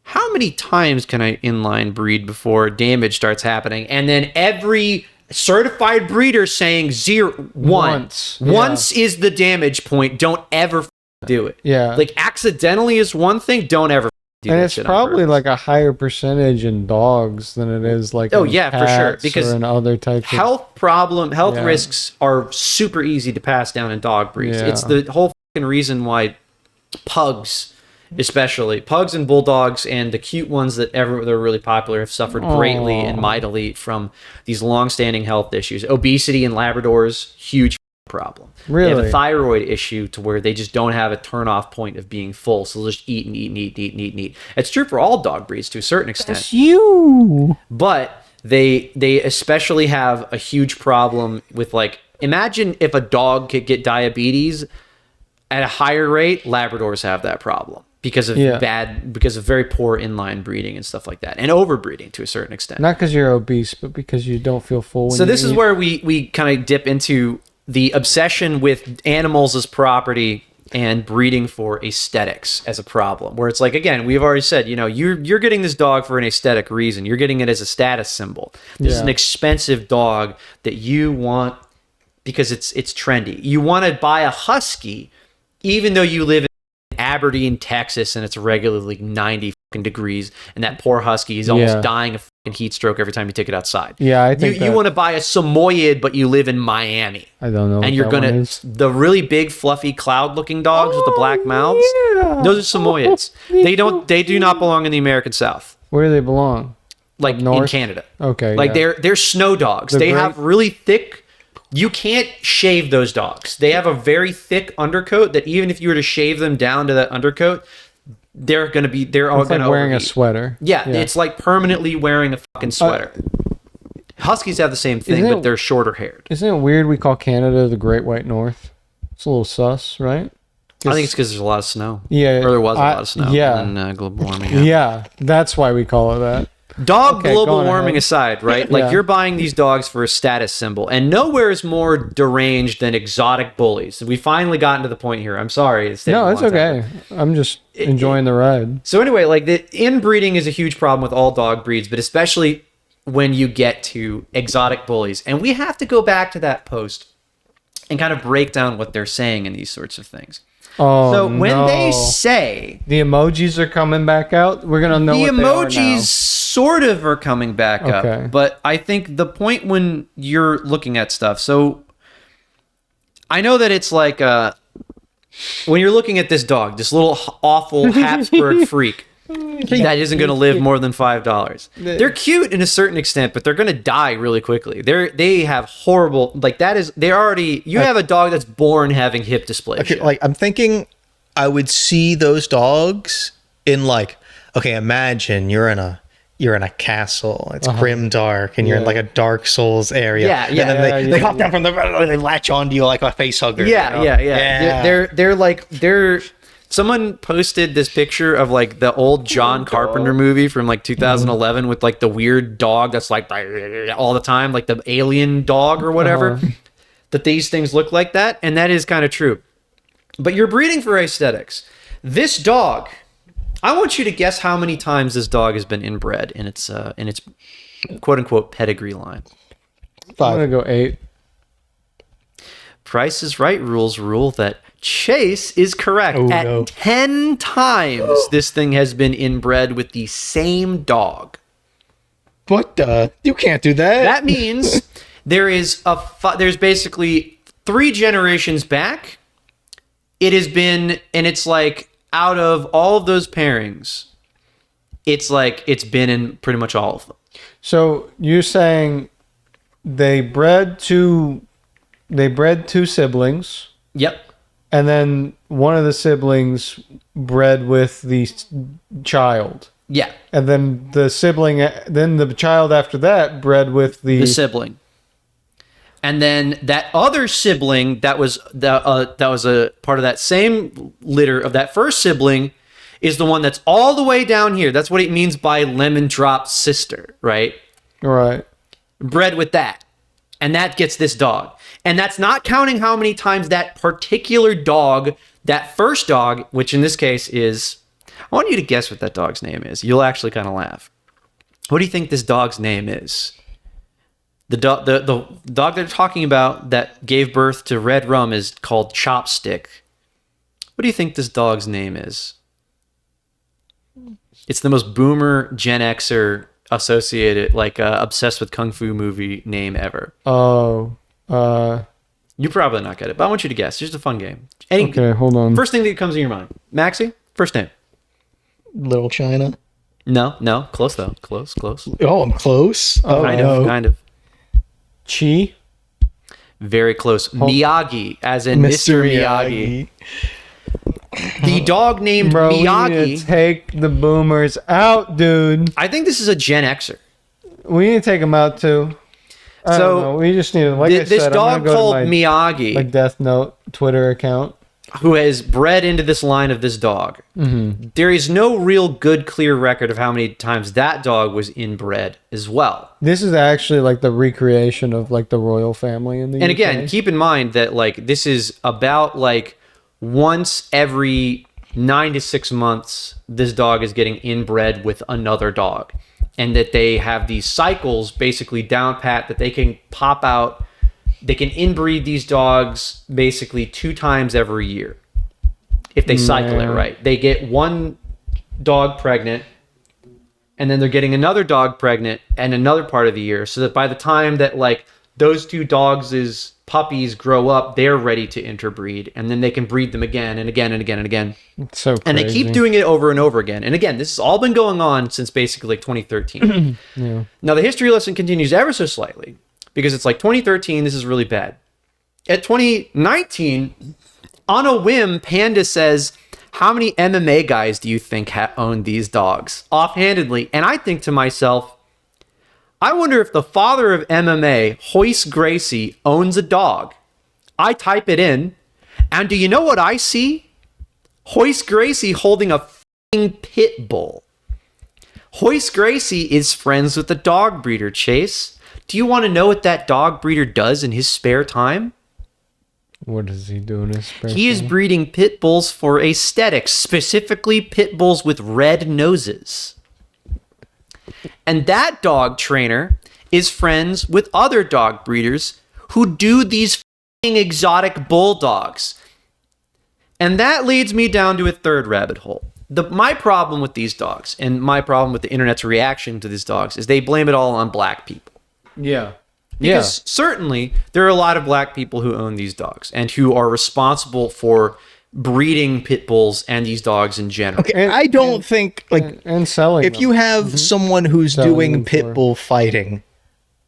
how many times can I inline breed before damage starts happening? And then every certified breeder saying once. Once, yeah. Once is the damage point. Don't ever do it. Yeah. Like accidentally is one thing. Don't ever do And that it's shit on probably purpose. like a higher percentage in dogs than it is like Oh, in yeah, for sure, cats because or in other types of health Yeah. risks are super easy to pass down in dog breeds. Yeah. It's the whole fucking reason why pugs, especially pugs and bulldogs and the cute ones that they're really popular, have suffered greatly and Aw. mightily from these long-standing health issues. Obesity in Labradors, huge problem. They have a Really? thyroid issue to where they just don't have a turn-off point of being full, so they'll just eat and eat and eat and eat and eat and eat. It's true for all dog breeds to a certain extent. you. But they especially have a huge problem with, like, imagine if a dog could get diabetes at a higher rate. Labradors have that problem because of very poor inline breeding and stuff like that, and overbreeding to a certain extent. Not because you're obese, but because you don't feel full. When So you this is eat. where we kind of dip into the obsession with animals as property and breeding for aesthetics as a problem, where it's like, again, we've already said, you're getting this dog for an aesthetic reason. You're getting it as a status symbol. This is Yeah. an expensive dog that you want because it's trendy. You want to buy a husky even though you live in Aberdeen, Texas, and it's regularly 90 fucking degrees, and that poor husky is almost Yeah. dying of fucking heat stroke every time you take it outside. Yeah, I think you that- want to buy a Samoyed, but you live in Miami, I don't know. and you're gonna the really big, fluffy, cloud-looking dogs with the black mouths. Yeah. Those are Samoyeds. They do not belong in the American South, Where do they belong? like in north? Canada. Okay. Like yeah. they're snow dogs. They're They great. have really thick. You can't shave those dogs. They have a very thick undercoat that even if you were to shave them down to that undercoat, they're all It's going like to wearing a overheat. sweater. Yeah, it's like permanently wearing a fucking sweater. Huskies have the same thing, Isn't but it- they're shorter haired. Isn't it weird we call Canada the Great White North? It's a little sus, right? I think it's because there's a lot of snow. Yeah, Or there was a lot of snow. yeah. And global warming. Yeah, that's why we call it that. Dog Okay, global go on warming ahead. aside, right? Like Yeah. you're buying these dogs for a status symbol, and nowhere is more deranged than exotic bullies. We finally gotten to the point here. I'm sorry. Taken No, a it's long time. okay. I'm just enjoying the ride. So anyway, like the inbreeding is a huge problem with all dog breeds, but especially when you get to exotic bullies. And we have to go back to that post and kind of break down what they're saying in these sorts of things. Oh, So when they no. say The emojis are coming back out, we're gonna know the what they are emojis sort of are coming back Okay. up, but I think the point when you're looking at stuff, so I know that it's like when you're looking at this dog, this little awful Habsburg freak that isn't going to live more than $5. They're cute in a certain extent, but they're going to die really quickly. They have horrible, like that is they already. You have a dog that's born having hip dysplasia. Okay, like I'm thinking I would see those dogs in like, okay, imagine you're in a castle. It's grim dark, and you're in Yeah. like a Dark Souls area. Yeah, And yeah, then yeah, they yeah, hop down from the they latch onto you like a face hugger. Yeah, you know? yeah. They're like someone posted this picture of like the old John Carpenter movie from like 2011 with like the weird dog that's like all the time, like the alien dog or whatever. That these things look like that, and that is kind of true. But you're breeding for aesthetics. This dog, I want you to guess how many times this dog has been inbred in its quote unquote pedigree line. I'm gonna go 8. Price is Right rules rule that Chase is correct. Oh, At no. 10 times, this thing has been inbred with the same dog. What the? You can't do that. That means there's basically 3 generations back, it has been, and it's like out of all of those pairings, it's like it's been in pretty much all of them. So you're saying they bred two siblings, Yep. and then one of the siblings bred with the child. Yeah. And then the child after that bred with The sibling. And then that other sibling that was a part of that same litter of that first sibling is the one that's all the way down here. That's what it means by lemon drop sister, right? right. Bred with that. And that gets this dog. And that's not counting how many times that particular dog, that first dog, which in this case is, I want you to guess what that dog's name is. You'll actually kind of laugh. What do you think this dog's name is? The dog they're talking about that gave birth to Red Rum is called Chopstick. What do you think this dog's name is? It's the most boomer Gen Xer associated, like obsessed with Kung Fu movie name ever. Oh. You probably not get it, but I want you to guess. It's just a fun game. Okay, hold on. First thing that comes in your mind. Maxie, first name. Little China. No. Close though. Close. Oh, I'm close. Oh, Kind of. Chi? Very close. Miyagi, as in Mr. Miyagi. The dog named Bro, we need Miyagi. to take the boomers out, dude. I think this is a Gen Xer. We need to take them out too. I So, don't know. We just need to, like I This said, dog I'm gonna called go to Miyagi, my Death Note Twitter account. who has bred into this line of this dog. Mm-hmm. There is no real good, clear record of how many times that dog was inbred as well. This is actually like the recreation of like the royal family in the And UK. again, keep in mind that like this is about like once every 9 to 6 months, this dog is getting inbred with another dog, and that they have these cycles basically down pat that they can pop out. They can inbreed these dogs basically 2 times every year if they cycle it Man. right. They get one dog pregnant, and then they're getting another dog pregnant and another part of the year, so that by the time that like those 2 dogs' puppies grow up, they're ready to interbreed, and then they can breed them again and again and again and again. It's so crazy. And they keep doing it over and over again. And again, this has all been going on since basically like 2013. Yeah. Now the history lesson continues ever so slightly, because it's like 2013, this is really bad. At 2019, on a whim, Panda says, how many MMA guys do you think own these dogs? Offhandedly. And I think to myself, I wonder if the father of MMA, Hoist Gracie, owns a dog. I type it in, and do you know what I see? Hoist Gracie holding a f***ing pit bull. Hoist Gracie is friends with the dog breeder, Chase. Do you want to know what that dog breeder does in his spare time? What does he do in his spare He is time? breeding pit bulls for aesthetics, specifically pit bulls with red noses. And that dog trainer is friends with other dog breeders who do these f***ing exotic bulldogs. And that leads me down to a third rabbit hole. My problem with these dogs, and my problem with the internet's reaction to these dogs, is they blame it all on black people. Yeah. Because certainly there are a lot of black people who own these dogs and who are responsible for breeding pit bulls and these dogs in general. Okay, And- I don't think like And selling if them. you have someone who's Selling doing them pit for- bull fighting,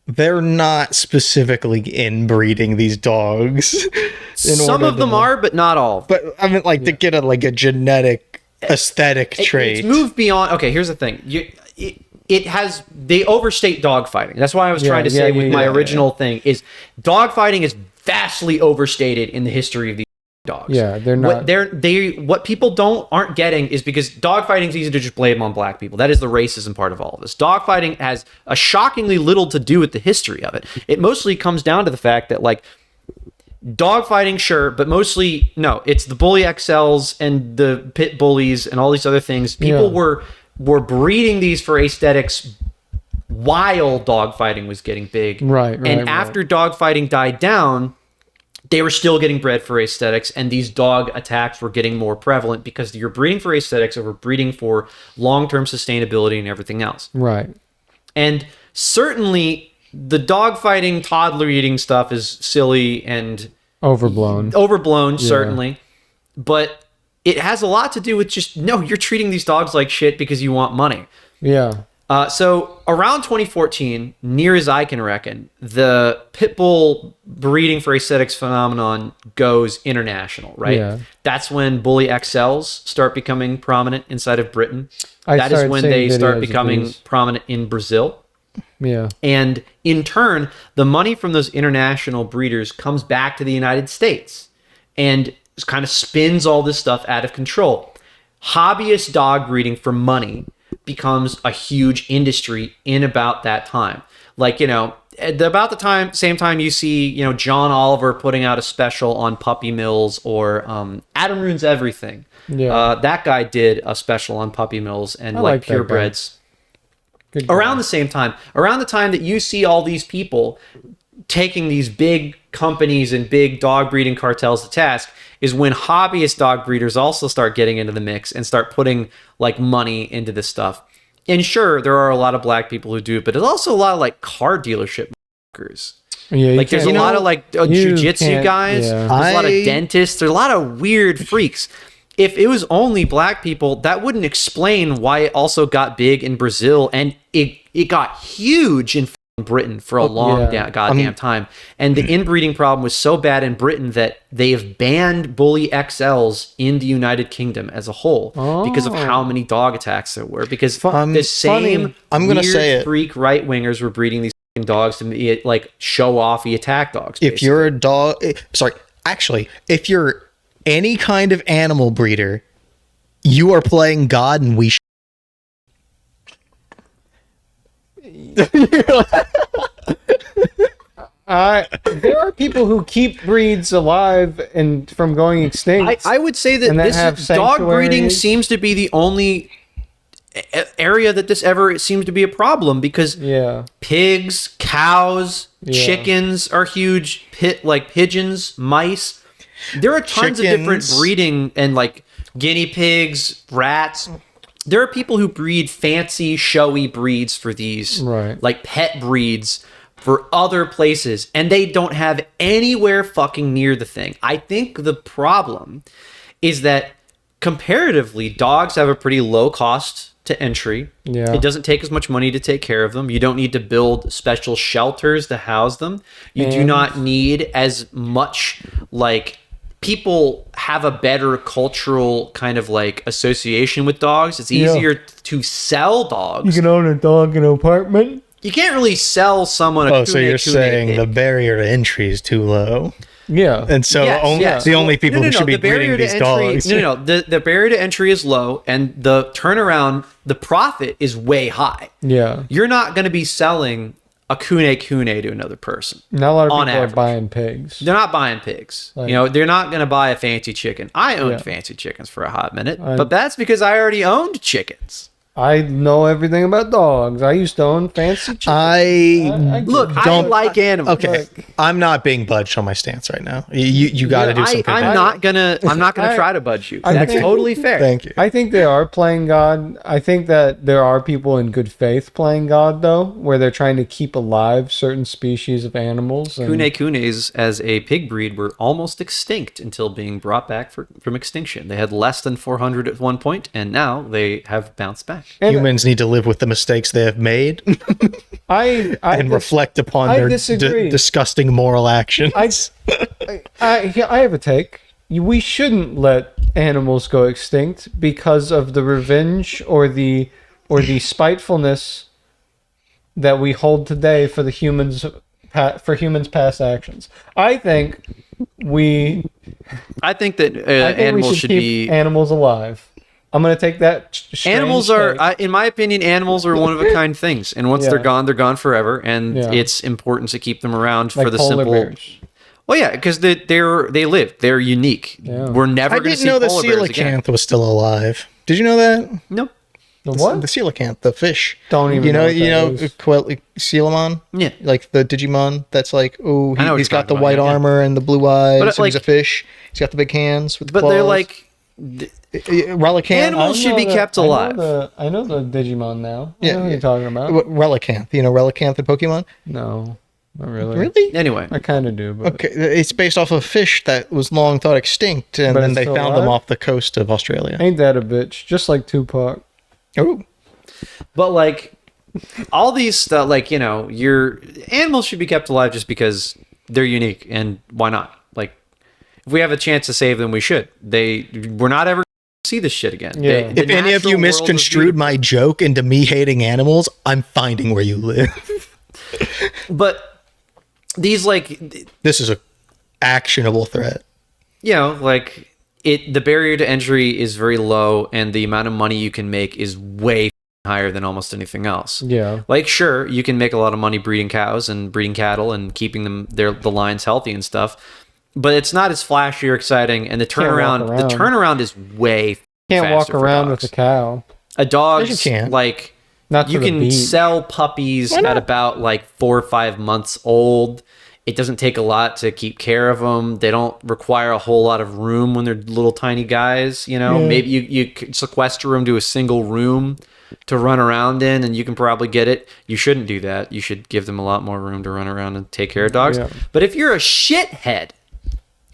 they're not specifically inbreeding these dogs. Some of them are, but not all. But I mean, like to get a genetic aesthetic trait. It's moved beyond. Okay, here's the thing. They overstate dogfighting. That's why I was trying to say with my original thing is dogfighting is vastly overstated in the history of these dogs. Yeah, they're not- What people aren't getting is because dogfighting is easy to just blame on black people. That is the racism part of all of this. Dogfighting has a shockingly little to do with the history of it. It mostly comes down to the fact that like dogfighting, sure, but mostly no. It's the bully XLs and the pit bullies and all these other things. People were breeding these for aesthetics while dogfighting was getting big. Right, And after dogfighting died down, they were still getting bred for aesthetics, and these dog attacks were getting more prevalent because you're breeding for aesthetics over breeding for long-term sustainability and everything else. Right. And certainly the dogfighting, toddler eating stuff is silly and Overblown. overblown, certainly. but it has a lot to do with just, no, you're treating these dogs like shit because you want money. Yeah. So around 2014, near as I can reckon, the pit bull breeding for aesthetics phenomenon goes international, right? Yeah. That's when Bully XLs start becoming prominent inside of Britain. I That is started when seeing they videos start of becoming these. prominent in Brazil. Yeah. And in turn, the money from those international breeders comes back to the United States and kind of spins all this stuff out of control. Hobbyist dog breeding for money becomes a huge industry in about that time. Like, you know, about the same time you see, you know, John Oliver putting out a special on Puppy Mills, or Adam Ruins Everything. Yeah. That guy did a special on Puppy Mills and I like like that guy. purebreds. Good Around guy. the same time, around the time that you see all these people taking these big companies and big dog breeding cartels to task, is when hobbyist dog breeders also start getting into the mix and start putting like money into this stuff. And sure, there are a lot of black people who do it, but there's also a lot of like car dealership workers. Yeah. Like there's a lot of like jujitsu can't- guys. yeah. There's a lot of I- dentists. There's a lot of weird freaks. If it was only black people, that wouldn't explain why it also got big in Brazil, and it got huge in Britain for a long yeah. goddamn time. And the inbreeding problem was so bad in Britain that they have banned Bully XLs in the United Kingdom as a whole because of how many dog attacks there were. Because the same funny. I'm gonna weird say it. freak right wingers were breeding these fucking dogs to be like show offy attack dogs. If you're a dog, sorry, actually, if you're any kind of animal breeder, you are playing God, and we. There are people who keep breeds alive and from going extinct. I would say that And that have this dog breeding sanctuaries. seems to be the only area that this ever seems to be a problem, because yeah. pigs, cows, Yeah. chickens are huge. Pigeons, mice. There are tons of different Chickens. breeding, and like guinea pigs, rats. There are people who breed fancy, showy breeds for these, Right. like pet breeds for other places, and they don't have anywhere fucking near the thing. I think the problem is that comparatively, dogs have a pretty low cost to entry. Yeah. It doesn't take as much money to take care of them. You don't need to build special shelters to house them. You do And- not need as much, like, people have a better cultural kind of like association with dogs. It's easier to sell dogs. You can own a dog in an apartment. You can't really sell someone a Oh, so Kune you're Kune saying pig. the barrier to entry is too low, Yeah. and so the only people who should be breeding these dogs. No. The barrier to entry is low, and the turnaround, the profit is way high. yeah. You're not going to be selling a Kune Kune to another person. Not a lot of On people average. are buying pigs. They're not buying pigs. Like- You know, they're not going to buy a fancy chicken. I owned Yeah. fancy chickens for a hot minute, but that's because I already owned chickens. I know everything about dogs. I used to own fancy chickens. I Look, I Don't- like animals. okay. I'm not being budged on my stance right now. You got to do something. I'm about not gonna try to budge you. I That's think- totally it. fair. Thank you. I think they are playing God. I think that there are people in good faith playing God, though, where they're trying to keep alive certain species of animals. And Kune Kunes as a pig breed were almost extinct until being brought back from extinction. They had less than 400 at one point, and now they have bounced back. and Humans need to live with the mistakes they have made I and reflect upon I their disagree. disgusting moral actions. I have a take. We shouldn't let animals go extinct because of the revenge or the spitefulness that we hold today for the humans past actions. I think we I think that I think we animals should keep be. animals alive. I'm going to take that. Animals are, in my opinion, animals are one of a kind things, and once Yeah. they're gone forever, and Yeah. it's important to keep them around like for the polar simple. bears. Well, yeah, because they live. They're unique. Yeah. We're never I going to didn't see know the polar bears again. coelacanth was still alive. Did you know that? Nope. The what? The coelacanth, the fish. Don't even you know. know what You know, that is. Coelamon. Yeah. Like the Digimon. That's like, oh, I know what he's you're got the talking about, white yeah. armor and the blue eyes. But, and he's a like- fish. He's got the big hands with the But they're claws. like Relicanth. Animals I should know be kept alive. I know the Digimon now. I Yeah, know who yeah. you're talking about. Relicanth. You know Relicanth in Pokemon? No. Not really. Really? Anyway, I kind of do, but Okay, it's based off of a fish that was long thought extinct, and But then it's they still found them alive? off the coast of Australia. ain't that a bitch? Just like Tupac. Oh, but like all these stuff, like, you know, your animals should be kept alive just because they're unique, and why not? Like, if we have a chance to save them, we should. We're not ever gonna see this shit again. Yeah. The if any of natural you world misconstrued my joke into me hating animals, I'm finding where you live. but these, like, This is a actionable threat. you know, like, the barrier to entry is very low, and the amount of money you can make is way higher than almost anything else. Yeah. Like, sure, you can make a lot of money breeding cows and breeding cattle and keeping the lines healthy and stuff, but it's not as flashy or exciting. And the Can't walk turnaround is way Can't walk faster for around dogs. with a cow. A dog's Yes, you can. like, Not you to the can beach. sell puppies at about like 4 or 5 months old. It doesn't take a lot to keep care of them. They don't require a whole lot of room when they're little tiny guys. You know, Yeah. maybe you could sequester them to a single room to run around in, and you can probably get it. You shouldn't do that. You should give them a lot more room to run around and take care of dogs. Yeah. But if you're a shithead,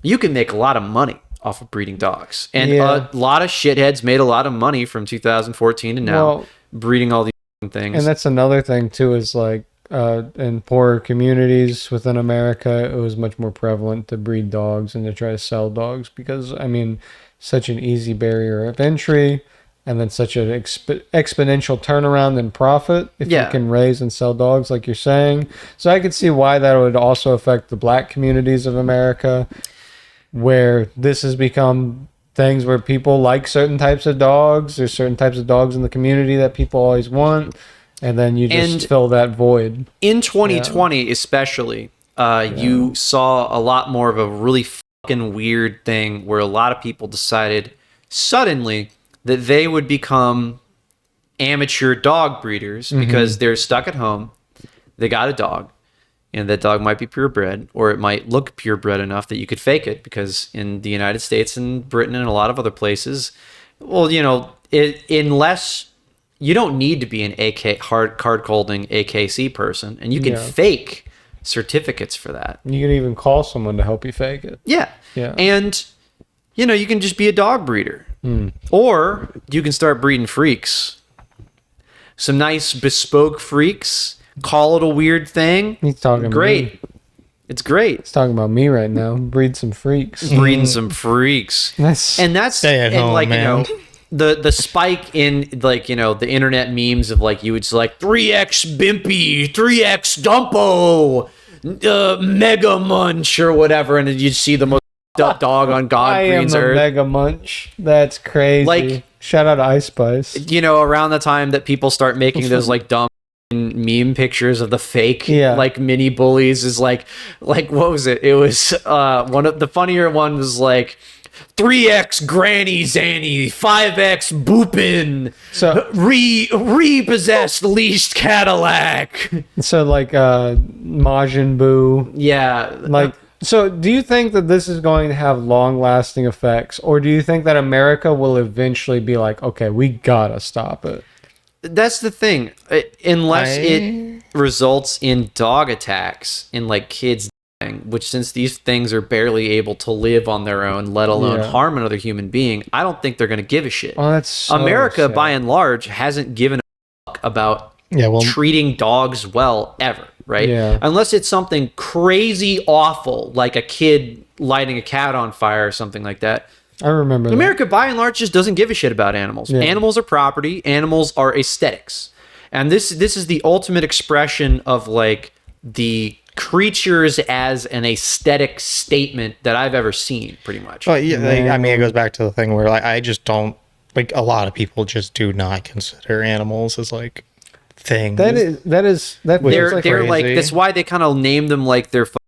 you can make a lot of money off of breeding dogs. And Yeah. a lot of shitheads made a lot of money from 2014 to now Well, breeding all these things. And that's another thing too, is like in poorer communities within America, it was much more prevalent to breed dogs and to try to sell dogs because, I mean, such an easy barrier of entry and then such an exponential turnaround in profit if Yeah. you can raise and sell dogs like you're saying. So I could see why that would also affect the black communities of America, where this has become things where people like certain types of dogs. There's certain types of dogs in the community that people always want. And then you just And- fill that void. in 2020 especially, you saw a lot more of a really fucking weird thing where a lot of people decided suddenly that they would become amateur dog breeders because they're stuck at home, they got a dog, and that dog might be purebred, or it might look purebred enough that you could fake it, because in the United States and Britain and a lot of other places, well, you know, unless you don't need to be an card holding AKC person, and you can Yeah. fake certificates for that. You can even call someone to help you fake it. Yeah. Yeah. And, you know, you can just be a dog breeder. Or you can start breeding freaks. Some nice bespoke freaks. Call it a weird thing. He's talking Great. Me. It's great. He's talking about me right now. Breed some freaks. Breeding some freaks. That's And that's Stay at and home, like, man. you know, the spike in, like, you know, the internet memes of, like, you would select 3X Bimpy, 3X Dumpo, Mega Munch or whatever, and then you'd see the most up dog on God I am Green's a Earth. mega munch. That's crazy. Like- shout out to Ice Spice. You know, around the time that people start making those like dumb meme pictures of the fake Yeah. like mini bullies is like what was it? It was one of the funnier one was like 3X Granny Zanny, 5X Boopin, So repossessed leased Cadillac. so like Majin Buu. Yeah, Like, so do you think that this is going to have long lasting effects, or do you think that America will eventually be like, okay, we gotta stop it? that's the thing. Unless it results in dog attacks in like kids dying, which since these things are barely able to live on their own, let alone Yeah. harm another human being, I don't think they're going to give a shit. Oh, that's so America, sad. by and large, hasn't given a fuck about Yeah, well, treating dogs well ever, right? Yeah. Unless it's something crazy awful, like a kid lighting a cat on fire or something like that. I remember that. America, by and large, just doesn't give a shit about animals. Yeah. Animals are property. Animals are aesthetics, and this is the ultimate expression of like the creatures as an aesthetic statement that I've ever seen. Pretty much. well, yeah, I mean, it goes back to the thing where like I just don't like. A lot of people just do not consider animals as like things. That feels they're like they're like crazy. that's why they kind of name them like their fucking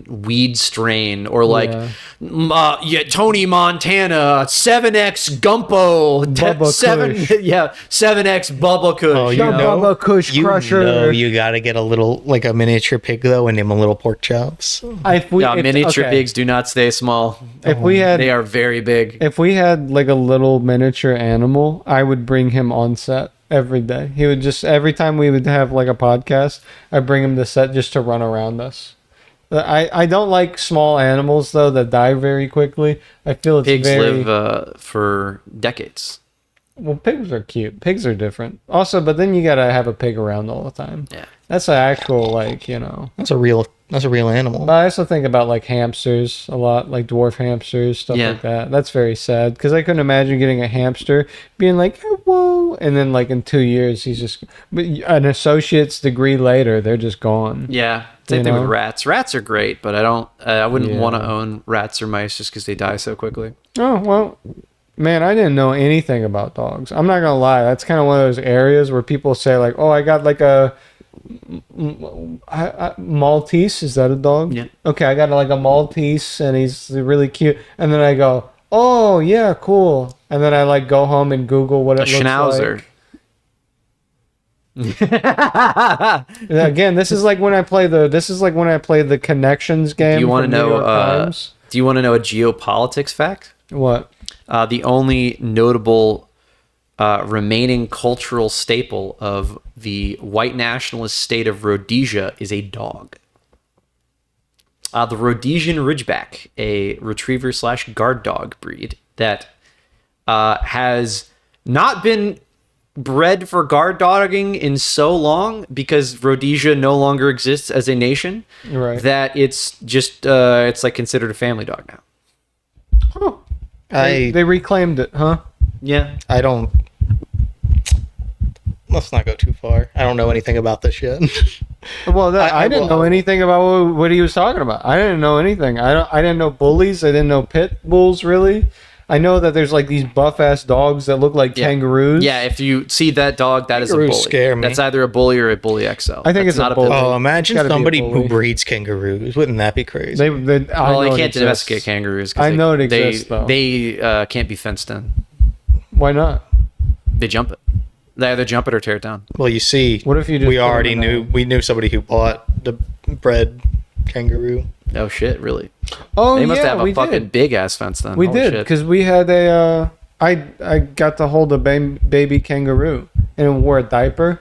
weed strain or like Yeah. Tony Montana 7X Gumpo Bubba 7 Kush. yeah 7X Bubba Kush. Oh, you Jump know- Bubba Kush you Crusher. know you got to get a little like a miniature pig though and name them little pork chops. Miniature okay. pigs do not stay small. If we had They are very big. if we had like a little miniature animal, I would bring him on set every day. He would just every time we would have like a podcast, I'd bring him to set just to run around us. I don't like small animals though that die very quickly. I feel it's Pigs very live for decades. well. Pigs are cute. Pigs are different. Also, but then you gotta have a pig around all the time. Yeah. That's an actual like you know. That's a real animal. But I also think about like hamsters a lot, like dwarf hamsters, stuff Yeah. like that. That's very sad because I couldn't imagine getting a hamster being like, whoa, and then like in 2 years he's just but an associate's degree later they're just gone. Yeah. Same You thing know? with rats. Rats are great, but I wouldn't Yeah. want to own rats or mice just because they die so quickly. Oh well, man, I didn't know anything about dogs. I'm not gonna lie. That's kind of one of those areas where people say like, oh, I got like a Maltese. Is that a dog? Yeah. Okay, I got like a Maltese, and he's really cute. And then I go, oh yeah, cool. And then I like go home and Google what it A looks schnauzer. like. Again, this is like when I play the connections game. Do you want to from New know? York Times. Do you want to know a geopolitics fact? What? The only notable remaining cultural staple of the white nationalist state of Rhodesia is a dog. The Rhodesian Ridgeback, a retriever / guard dog breed that has not been bred for guard dogging in so long because Rhodesia no longer exists as a nation Right. that it's just it's like considered a family dog now. Huh. They reclaimed it, huh? Yeah. I don't. Let's not go too far. I don't know anything about this yet. Well, I I didn't will- know anything about what he was talking about. I didn't know anything. I didn't know bullies. I didn't know pit bulls really. I know that there's like these buff ass dogs that look like Yeah. kangaroos. Yeah, if you see that dog, that is a Kangaroos bully. scare me. That's either a bully or a bully XL. I think That's it's a not bully. pit bull. Oh, imagine Gotta be a somebody bully. who breeds kangaroos. Wouldn't that be crazy? I Well, know they it can't exists. domesticate kangaroos. 'cause I know it they, exists, though. They can't be fenced in. Why not? They jump it. They either jump it or tear it down. Well, you see, What if you just we put 'em already in knew a- we knew somebody who bought the bred kangaroo. Oh shit! Really? Oh They must yeah, have a we fucking did. big ass fence then. We Holy did shit. because we had a. I got to hold a baby kangaroo and it wore a diaper,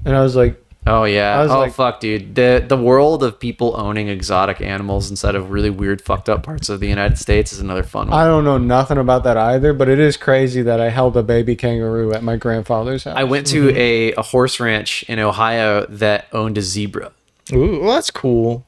and I was like, Oh yeah. I was Oh like- fuck, dude. The world of people owning exotic animals instead of really weird, fucked up parts of the United States is another fun one. I don't know nothing about that either, but it is crazy that I held a baby kangaroo at my grandfather's house. I went to a horse ranch in Ohio that owned a zebra. Ooh, well, that's cool.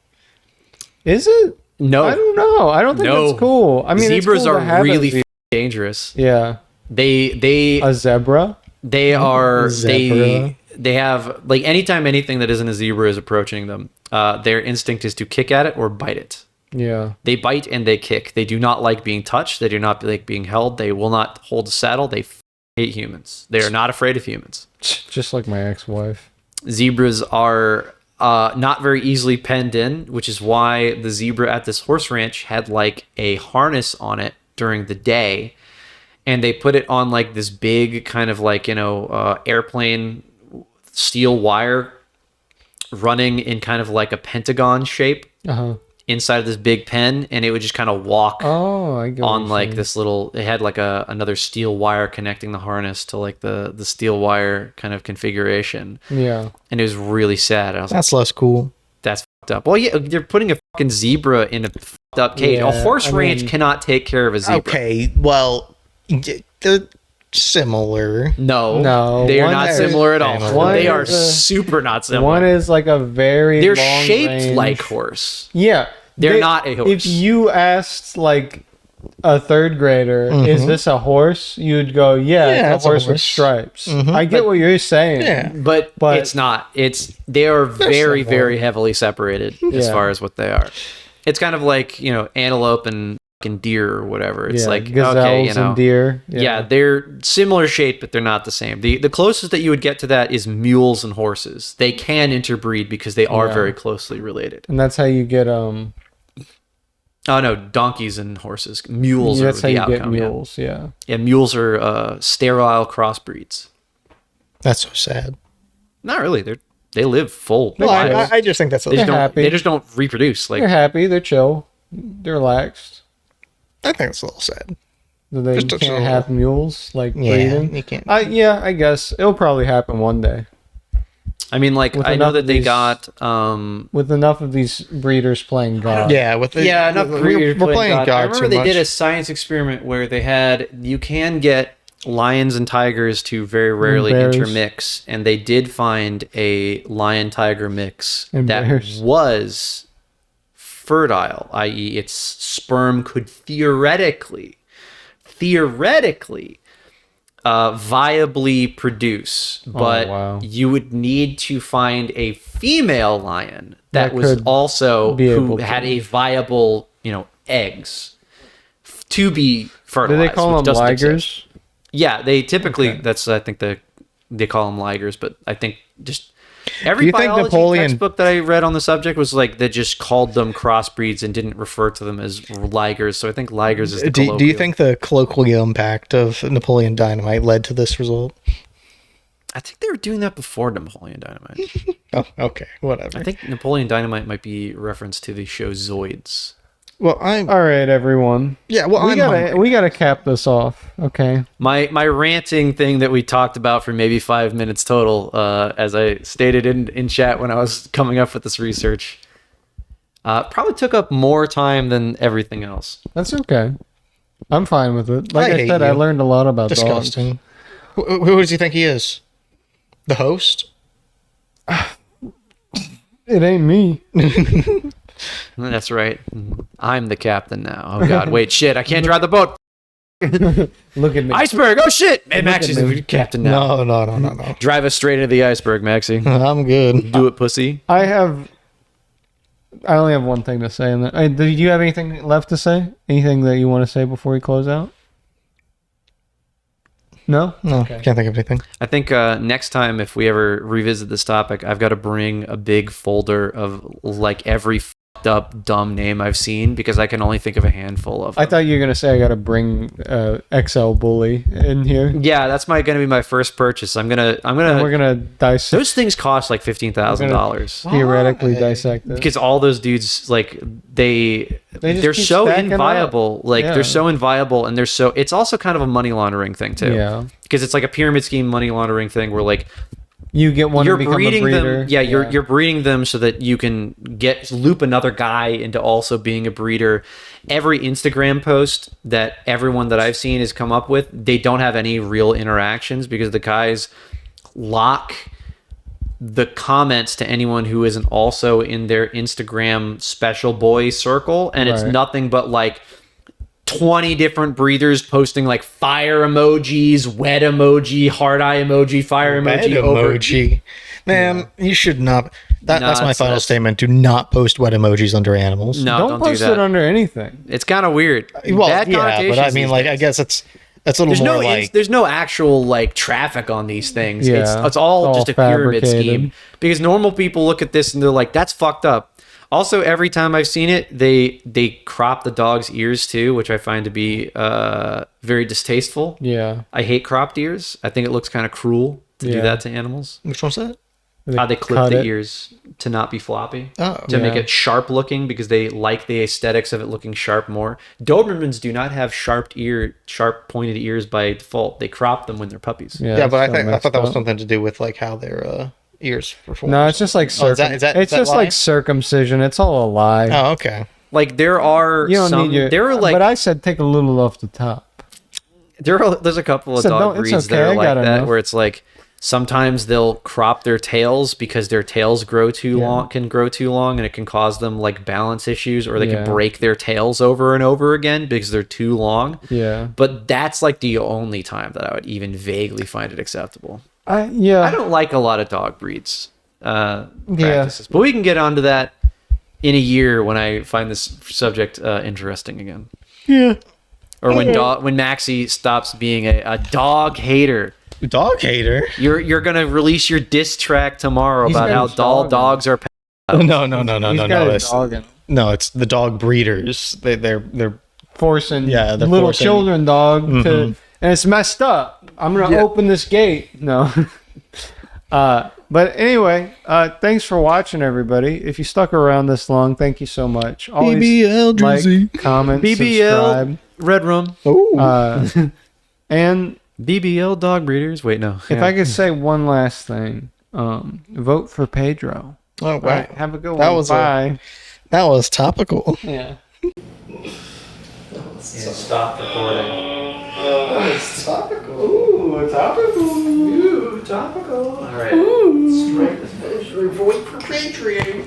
Is it? No, I don't know. I don't think No. that's cool. I mean, it's zebras cool to are have a really ze- dangerous. yeah, They a zebra. They are Zebra. they have like anytime anything that isn't a zebra is approaching them, their instinct is to kick at it or bite it. Yeah, They bite and they kick. They do not like being touched. They do not like being held. They will not hold a saddle. They hate humans. They are not afraid of humans. just like my ex-wife. Zebras are not very easily penned in, which is why the zebra at this horse ranch had like a harness on it during the day, and they put it on like this big kind of like airplane steel wire running in kind of like a pentagon shape Uh huh. inside of this big pen, and it would just kind of walk Oh, I get what on you're like saying. this little. It had like another steel wire connecting the harness to like the steel wire kind of configuration, Yeah, and it was really sad. I was like, That's less cool. that's fucked up. Well, yeah, they're putting a fucking zebra in a fucked up cage. Yeah, A horse I ranch mean- cannot take care of a zebra. Okay, well, they're similar. No, they are one not is- similar at all. one They are is a- super not similar. one is like a very. They're long shaped range- like horse. Yeah, They're not a horse. If you asked like a third grader, "Is this a horse?" You'd go, "Yeah, Yeah, it's a horse with stripes." I get what you're saying. Yeah. But, But- it's not. They are very, similar. very heavily separated as Yeah. far as what they are. It's kind of like antelope and fucking deer or whatever. It's Yeah, like gazelles okay, and deer. Yeah, they're similar shape, but they're not the same. The closest that you would get to that is mules and horses. They can interbreed because they are Yeah. very closely related. and that's how you get Oh no, donkeys and horses. Mules that's are how the you get outcome. Yeah. mules. Yeah. Yeah, mules are sterile crossbreeds. That's so sad. Not really. They live full Well, lives. I just think that's. They just They're don't. happy. They just don't reproduce. Like They're happy. They're chill. They're relaxed. I think it's a little sad. So they Just a can't little. have mules like Yeah, breeding. you can't. Yeah, I guess it'll probably happen one day I mean, like, With I know enough that of they these- got with enough of these breeders playing God. Yeah, with the, yeah, enough we're playing God I remember too they much. did a science experiment where they had you can get lions and tigers to very rarely bears. intermix, and they did find a lion tiger mix And that bears. was fertile, i.e., its sperm could theoretically viably produce, but wow. you would need to find a female lion that That was could also be who able to. had a viable, eggs to be Do fertilized. they call which them doesn't exist. ligers? Yeah, they typically Okay. that's I think they call them ligers, but I think just every you think biology Napoleon- textbook that I read on the subject was like they just called them crossbreeds and didn't refer to them as ligers. So I think ligers is the Do you colloquial. think the colloquial impact of Napoleon Dynamite led to this result? I think they were doing that before Napoleon Dynamite. Oh, okay, whatever. I think Napoleon Dynamite might be a reference to the show Zoids. Well, I'm All right, everyone. yeah. Well, We I'm gotta hungry. we gotta cap this off. Okay. My ranting thing that we talked about for maybe 5 minutes total, as I stated in chat when I was coming up with this research, probably took up more time than everything else. That's okay. I'm fine with it. Like I I, hate said, I you. learned a lot about dogs. Disgusting. Who does he think he is? The host? It ain't me. That's right. I'm the captain now. Oh God, wait, shit! I can't drive the boat. Look at me. Iceberg! Oh shit! And Look Maxie's at me. the captain now. No. Drive us straight into the iceberg, Maxie. I'm good. Do it, pussy. I only have one thing to say. Do you have anything left to say? Anything that you want to say before we close out? No? No, can't think of anything. I think next time, if we ever revisit this topic, I've got to bring a big folder of like every fucked up dumb name I've seen because I can only think of a handful of them. I thought you were going to say I got to bring XL Bully in here. Yeah, that's going to be my first purchase. I'm We're gonna. going to dissect, Those things cost like $15,000 theoretically dissect it. because all those dudes like they're keep so stacking up. inviolable. Like Yeah. they're so inviolable, and they're so. It's also kind of a money laundering thing too. Yeah. because it's like a pyramid scheme money laundering thing where like You get one you're to become breeding a breeder. them. Yeah, you're breeding them so that you can loop another guy into also being a breeder. Every Instagram post that everyone that I've seen has come up with, they don't have any real interactions because the guys lock the comments to anyone who isn't also in their Instagram special boy circle, and it's Right. nothing but like 20 different breeders posting like fire emojis, wet emoji, heart eye emoji, fire Bad emoji, over emoji. Man, you should not. That's my final Nonsense. statement. Do not post wet emojis under animals. No, Don't don't, do post that. it under anything. It's kind of weird. Well, Bad yeah, but I connotations mean, these like, days. I guess it's a little there's more no like. there's no actual like traffic on these things. Yeah, It's all it's just all a pyramid fabricated. scheme because normal people look at this and they're like, that's fucked up. Also, every time I've seen it, they crop the dog's ears too, which I find to be very distasteful. Yeah. I hate cropped ears. I think it looks kind of cruel to do Yeah. that to animals. Which one's that? How they clip cut the it. ears to not be floppy. Oh, To make Yeah. it sharp looking because they like the aesthetics of it looking sharp more. Dobermans do not have sharp pointed ears by default. They crop them when they're puppies. yeah, but I so think I messed thought that was up. something to do with like how their ears perform. No, it's just like Oh, is that- is that- it's is that just lie? like circumcision. It's all a lie. Oh, okay. Like there are You don't some need your. there are like but I said take a little off the top. there's a couple of So dog don't- it's breeds okay, that are I like got that enough. where it's like sometimes they'll crop their tails because their tails grow too long and it can cause them like balance issues or they Yeah. can break their tails over and over again because they're too long. Yeah. But that's like the only time that I would even vaguely find it acceptable. Yeah. I don't like a lot of dog breeds practices, but we can get onto that in a year when I find this subject interesting again. Yeah. Or when Maxie stops being a dog hater. Dog hater. You're gonna release your diss track tomorrow He's about got how his dog in dogs are. No. He's No. got his It's, dog in. no, it's the dog breeders. They're Forcing Yeah, they're little forcing- children dog to, and it's messed up. I'm gonna Yeah. open this gate. No. But anyway, thanks for watching, everybody. If you stuck around this long, thank you so much. Always BBL like, Drizzy. comment, BBL. subscribe. red rum. Ooh. And BBL dog breeders. Wait, no. if I could say one last thing, vote for Pedro. Oh, wow. All right, have a good one. That was Bye. That was topical. Yeah. Stop recording. It's topical. Ooh, topical. Ooh, topical. All right. Wait for Patreon.